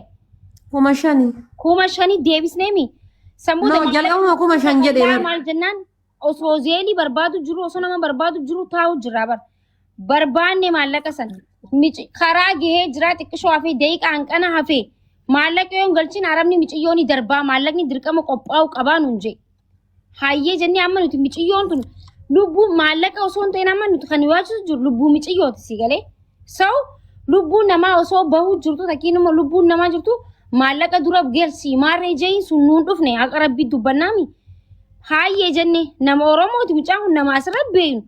Kuma shani. 5,000 deebisneemi No jalqabuma kuma shan jedhe bar. maal jennaan osoo zeelii barbaadu jiru osoo nama barbaadu jiru taa'u jira bar barbaanne maallaqa sana karaa gahee jira xiqqishoo hafee daqiiqaa hanqana hafee maallaqa yoon galchin arabni miciyyooni darbaa maallaqni dirqama qophaa'u qabaa nuun jee hayyee jennee amma nuti miciyyoon tun lubbuu maallaqa osoo hin ta'in amma nuti kan yaachisu jiru lubbuu miciyyooti si galee sau lubbuun namaa osoo bahuu jirtu takkiin immoo lubbuun namaa jirtu maallaqa dura geersi maarree jee sun nuun dhufne haqa rabbii dubbannaami hayyee jenne nama oromooti mucaan kun nama asirratti beeynu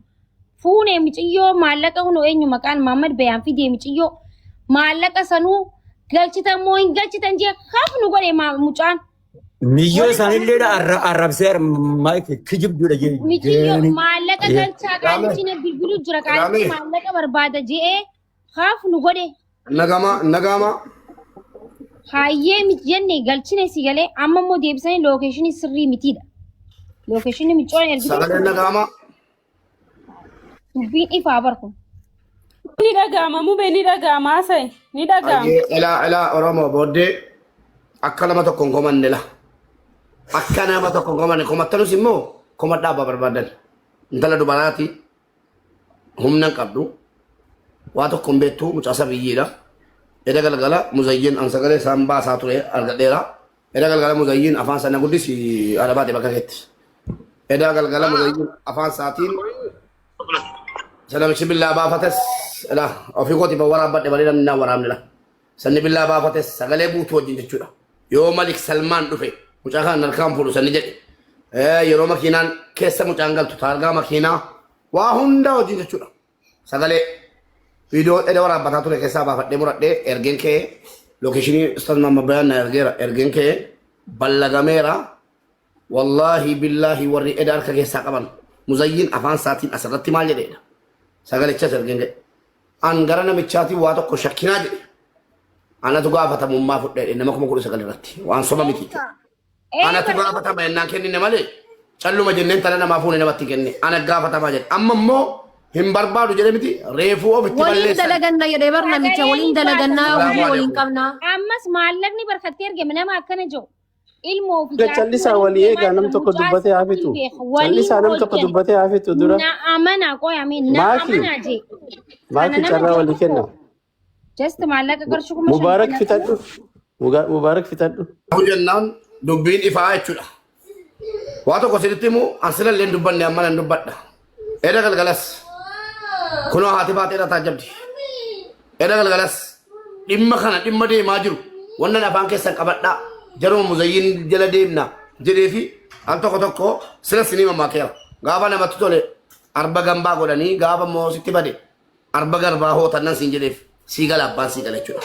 fuunee miciyyoo maallaqa kun eenyu maqaan Mahammad Bayaan fidee miciyyoo maallaqa sanuu galchitan moo hin galchitan jee hafnu godhe mucaan ميجو ساني اللي دا الرب سير مايك كجيب دولا جي miciyyoo maallaqa galchaa qaalichina bilbiluu jira qaalichi maallaqa barbaada jee hafnu godhe nagama hayyee miti jenne galchine si galee amma immoo deebisanii lookeeshinii sirrii mitiidha lookeeshinii micoon ergitu sagalee nagama dubbiin ifaa barku Ni dhaga'ama mubee ni dhaga'ama haasa'e ni dhaga'ama. ilaa oromoo booddee akka nama tokko hin komanne la akka nama tokko hin komanne komattanus immoo koma dhaabaa barbaadan intala dubaraati humna hin qabdu waa tokko hin beektu mucaasa biyyiidha eda galgala muzayyin an sagalee isaan baasaa ture argadheera eda galgala muzayyin afaan sana guddis arabaate bakka keetti eda galgala muzayyin afaan saatiin sanamichi billaa baafates la ofii kooti ba waraabadhe barii namni naa waraabne la sanni billaa baafates sagalee guutuu wajjin jechuudha yoo Malik Salmaan dhufe mucaa kana narkaan fuudhu sanni jedhe yeroo makiinaan keessa mucaan galtu taargaa makiinaa waa hundaa wajjin jechuudha sagalee viidiyoo edda waraabbataa ture keessaa baafadhee muradhee ergeen kee lookeeshinii ustaz Mahammad Bayaan na ergeera ergeen kee ballagameera wallaahi billaahi warri edda harka keessaa qaban muzayyin afaan saatiin asirratti maal jedheedha sagalichas ergeen kee an gara namichaatiin waa tokko shakkinaa jedhe anatu gaafatamummaa fudhee nama 19 irratti waan soba miti anatu gaafatama ennaan kennine malee calluma jenneen tala namaa fuune namatti kenne ana gaafatamaa jedhe amma immoo hin barbaadu jedhe miti reefuu ofitti Waliin balleessa dalaganna jedhee bar namicha waliin dalagannaa hojii waliin qabnaa. ammas maallaqni barkattee ergame nama akkana jiru ilmoo ofii Callisaa walii eegaa nam tokko dubbatee haafitu. Callisaa nam tokko dubbatee haafitu dura. na amana qoyame na Maaki. amana je Maaki carraa walii kenna. just maallaqa qarshii kuma Mubaarak fitadhu. Mubaarak fitadhu. jennaan dubbiin ifaa jechuudha waa tokko sirritti immoo ansilallee hin dubbanne amma nan dubbadha edda galgalas kunoo haati baatee dhataa jabdi edda galgalas dhimma kana dhimma deemaa jiru wannan afaan keessan qabadhaa jaruma muzayyin jala deemna jedhee fi al tokko tokko sila sinii mamaakeera gaafa namatti tole arba gambaa godhanii gaafa immoo sitti bade arba garbaa hootannan siin jedheef sii gala abbaan sii gala jechuudha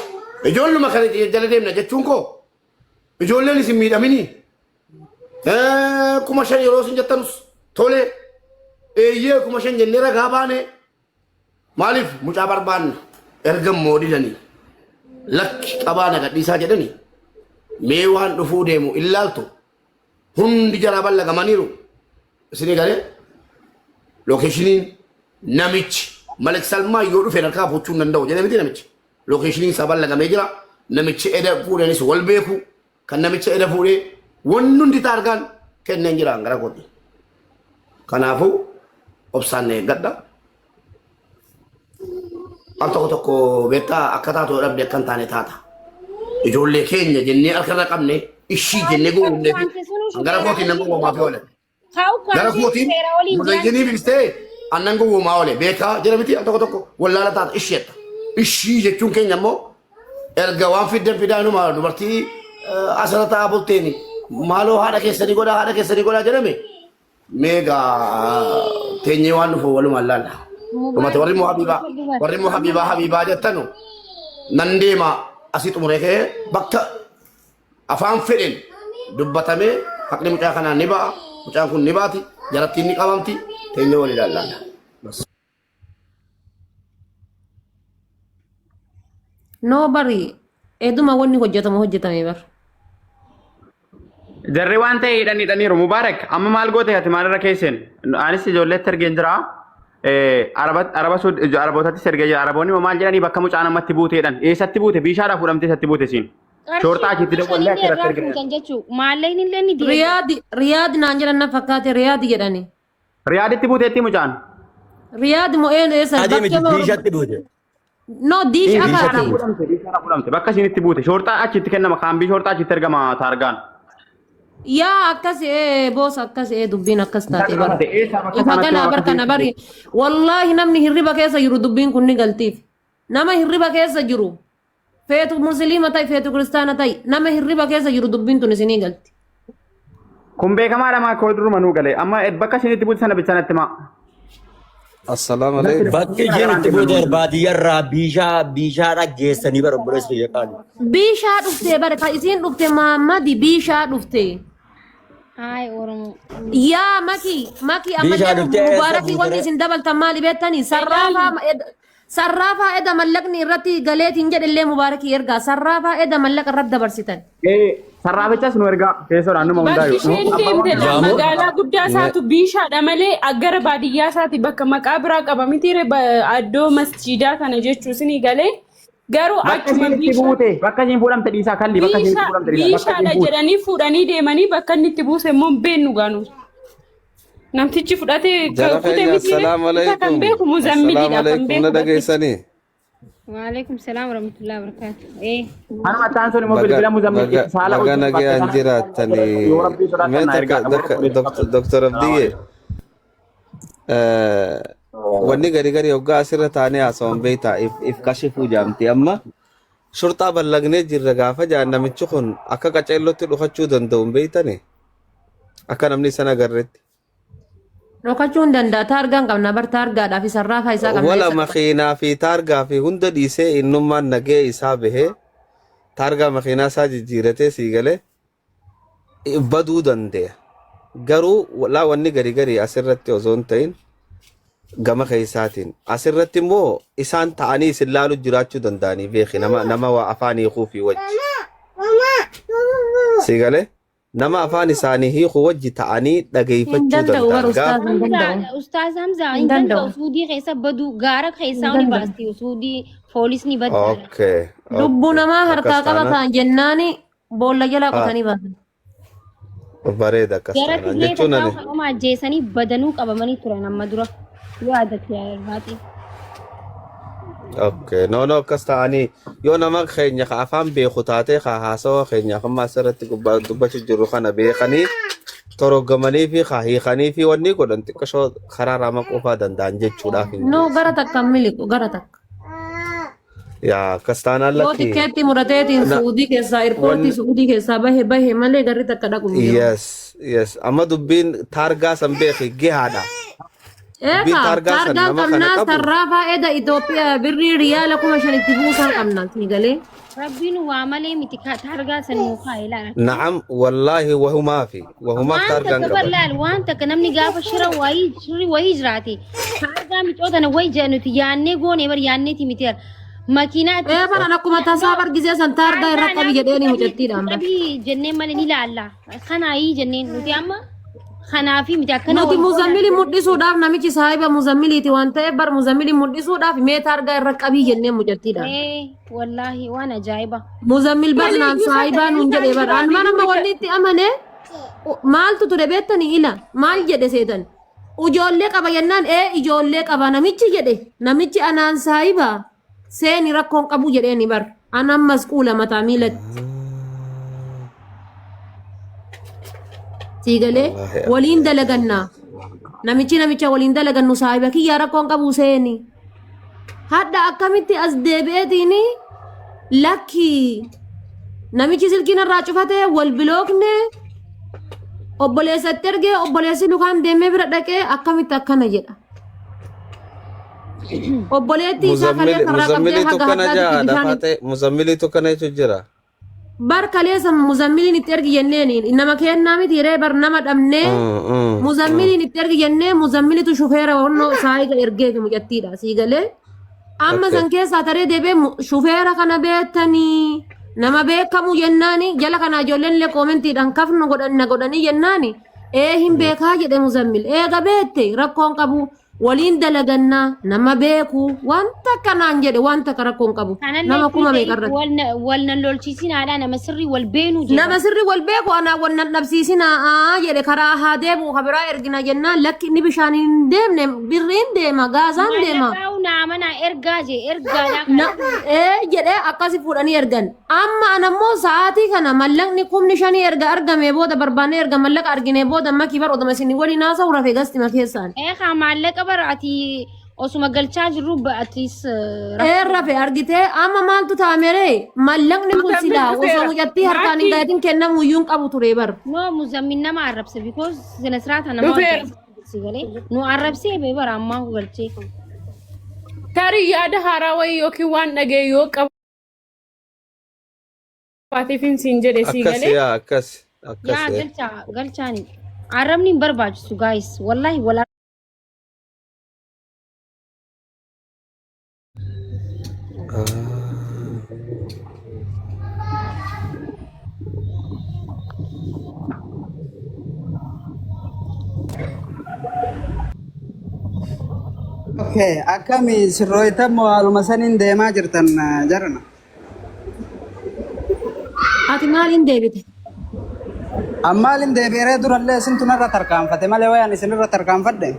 ijoolluma kana jala deemna jechuun koo ijoolleen isin miidhamini kuma shan yeroo isin jettanus tole eeyyee kuma shan jennee ragaa baane maaliif mucaa barbaanna erga moodidanii lakki qabaana gadhiisaa jedhanii mee waan dhufuu deemu illaaltu hundi jara ballagamaniiru isinii galee lokeeshiniin namichi Malik Salmaa yoo dhufe harkaa fuuchuu hin danda'u jedhee miti namichi lokeeshiniin isaa ballagamee jira namichi eda fuudhanis wal beeku kan namicha eda fuudhee wanni hundi taargaan kenneen jiraan gara kooti kanaafuu obsaan eeggadha al tokko beektaa akka taatu dhabde akkan taane taata ijoollee keenya jennee harkarra qabne ishii jennee goonee gara kootiin nan gowwoomaa fi oolan gara kootiin muzayyinii bilistee annan gowwoomaa oole beekaa jira miti al tokko wallaala taata isheetta ishii jechuun keenya immoo erga waan fiddan fidaanuma dubartii asirra taa'aa bulteeni maaloo haadha keessanii godhaa jedhame meegaa teenyee waan dhufu walumaan laalla. Dhumate warri moo Habibaa jettanu nan deema asii xumuree ka'ee bakka afaan fedhen dubbatamee haqni mucaa kanaan ni ba'a mucaan kun ni baati jarattiin ni qabamti teenyee walii laalla. No bari eduma wanni hojjetame bar. Jarri waan ta'e hidhaniiru Mubaarak amma maal goote ati maalirra keesseen anis ijoolleetti argeen jira arabootatti sergee jira araboonni maal jedhanii bakka mucaan ammatti buuteedhan eessatti buute biishaadhaa fuudhamtee eessatti buute siin shoortaa achitti daballee akkirratti argina. Kan jechuun maalleen illee ni Riyaad naan jedhan na fakkaate Riyaad jedhani. Riyaaditti buuteetti mucaan. Riyaad moo eessa biishatti buute. No diish akaate. Biishaadhaa fuudhamte bakka isinitti buute shoortaa achitti kennama kaambii shoortaa achitti ergama taargaan. Yaa akkas boos akkas dubbiin akkas taate bara. Fakkanaa barkana bari wallaahi namni hirriba keessa jiru dubbiin kun ni galtiif. Nama hirriba keessa jiru feetu musliima ta'e feetu kiristaana ta'e nama hirriba keessa jiru dubbiin tun isinii galti. Kun beekamaadha maa koo duruma nuu galee amma bakka isinitti buute sana bitanatti maa. Assalamu alaikum. Bakki isinitti buute baadiyyarraa biishaadha geessanii bara obboleessa yaqaan. Biishaa dhuftee bara kan isiin dhufte Mahammadi biishaa dhufte. Hai Oromo. Yaa maki amma Mubaarakii wanni isin dabaltan maali beektanii sarraafaa eda mallaqni irratti galeetiin jedhillee Mubaarakii ergaa sarraafaa eda mallaqa irratti dabarsitan. Sarraafichas nu ergaa keessoodhaan numa hundaayu. Bakki isheen deemte magaalaa guddaa isaatu biishaadha malee gara baadiyyaa isaati bakka maqaa biraa qaba miti addoo masjiidaa kana jechuun isinii galee. Garuu achuma bakka isin fuudhamte dhiisaa kalli bakka isin fuudhamte dhiisaa. Biishaadha jedhanii fuudhanii deemanii bakka inni itti buuse immoo beennu gaanu. Namtichi fudhatee kutee miti kan beeku muzammiliidha kan beeku. Na dhageessanii. Waalaikum salaam warahmatullahi wabarakatuh. Anuma taan sun immoo bilbila muzammilii saala hojii. Nagaa nagayaan jiraatanii. Mee Dr. Abdiyyee. Wanni gari hoggaa asirra taanee haasawan beektaa if kashifuu jaamti amma shurxaa ballagnee jirra gaafa jaan namichi kun akka qaceellotti dhufachuu danda'u hin beektane akka namni sana agarreetti. Dhokachuu hin danda'a taargaan qabna bar taargaadhaa fi sarraafaa isaa qabna. Wala makiinaa fi taargaa fi hunda dhiisee innummaan nagee isaa bahee taargaa makiinaa isaa jijjiiratee sii galee baduu dandeenya. Garuu laa wanni gari asirratti osoo hin ta'in gama keessaatiin asirratti immoo isaan ta'anii isin laalu jiraachuu danda'anii beeki nama waa afaan hiikuu fi wajji. Sii galee nama afaan isaanii hiikuu wajji ta'anii dhageeffachuu danda'an. Ustaaz Hamza hin danda'u suudii keessa badu gaara keessaa ni baasti suudii poolisni badda. Lubbuu namaa harkaa qabataan jennaani boolla jalaa qotanii baasan. Bareeda akkasuma jechuun ani kanuma ajjeesanii badanuu qabamanii turan amma dura yaadatti yaadatti. Okay, no akkas ta'anii yoo nama keenya ka afaan beeku taatee ka haasawa keenya kan asirratti dubbachuu jiru kana beekanii toroggamanii fi ka hiikanii fi wanni godhan xiqqashoo karaa rama qofaa danda'an jechuudhaaf. No gara takka miliqu gara takka. Yaa kastaan Yoo tikeetti murateetiin Suudii keessaa irkooti Suudii keessaa bahe malee garri takka dhaqu. Yes amma dubbiin taargaa san beeki gahaadha. Taargaa qabnaa sarraafaa eda Itoophiyaa birrii riyaala 5,000 buusan qabna galee. Rabbiin waa malee miti taargaa san mukaa ilaala. Naam wallaahi wahumaa fi wahumaa taargaan qaba. Waan takka namni gaafa shirri wayii jiraate taargaa micoota na wayii jedhanuti yaannee goonee bar yaanneeti miti. makiinaa ee baran akkuma tasaa bargisee san taargaa irra qabi jedheeni mucattiidhaan bar qabii jenneen malee ni ilaalla kanaayii jenneen nuti amma kanaafi miti akkana nuti muzammili mudhisuudhaaf namichi saahiba muzammiliiti waan ta'eef bar muzammili mudhisuudhaaf mee taargaa irra qabii jenneen mucattiidhaan wallaahi waan ajaa'iba muzammil bar naan saahibaa nuun jedhee bar anuma nama wanni itti amane maaltu ture beektanii ila maal jedhe seetan ijoollee qaba jennaan ijoollee qaba namichi jedhe namichi anaan saahibaa seeni rakkoon qabu jedheeni bar anan masquula mataa miilatti siigalee waliin dalagannaa namicha waliin dalagannu saahiba kiyyaa rakkoon qabu seeni hadda akkamitti as deebi'eetiini lakki namichi silkiin irraa cufatee wal bilookne obboleessatti ergee obboleessi lukaan deemee bira dhaqee akkamitti akkana jedha obboleetti isaa kalee karraa qabdee haga haddaa muzammiliitu kana jechuun jira. bar kaleessa muzammiliin itti ergi jenneeni nama kennaa miti yeree bar nama dhabnee muzammiliin itti ergi jennee muzammilitu shufeera honnoo saayiga ergee fi mucattiidha siigalee amma san keessaa taree deebee shufeera kana beektanii nama beekamu jennaani jala kana ijoolleen illee koomentiidhaan kafnu godhanii jennaani hin beekaa jedhe muzammil eega beette rakkoon qabu waliin dalagannaa nama beeku wanta kanaan jedhe wanta rakkoon qabu nama kuma meeqarratti wal nan lolchiisinaadha nama sirrii wal beenu nama sirrii wal beeku anaa wal nan dhabsiisinaa jedhe karaa haa deemu kabiraa ergina jennaan lakki inni bishaan hin deemne birriin deema gaazaan deema naamana ergaa je ergaadha jedhe akkasi fuudhanii ergan amma anammoo sa'aatii kana mallaqni 5,000 erga argame booda barbaanne erga mallaqa argine booda makii bar oduma isin waliin haasa'u rafee gastima keessaan maallaqa ati osuma galchaa jirru ba'atis rafe argitee amma maaltu taamere mallaqni kun silaa osoo mucattii harkaan hin gaheetin kennamu iyyuu qabu ture bar no muzammin nama arrabse because sina siraata nama sigale nu arrabsee bee bara ammaa ku galchee tarii yaada haaraa wayii yookiin waan dhagee yoo qabu baatiifin siin jedhe sigale akkas galchaani arrabni hin barbaachisu guys wallahi wala Okay, akkami sirrooytamoo haaluma saniin deemaa jirtan jarana. ati maaliin deebite Ammaalin deebiiree durallee isin tunarra tarkaanfate malee wayaan isinirra tarkaanfadhe.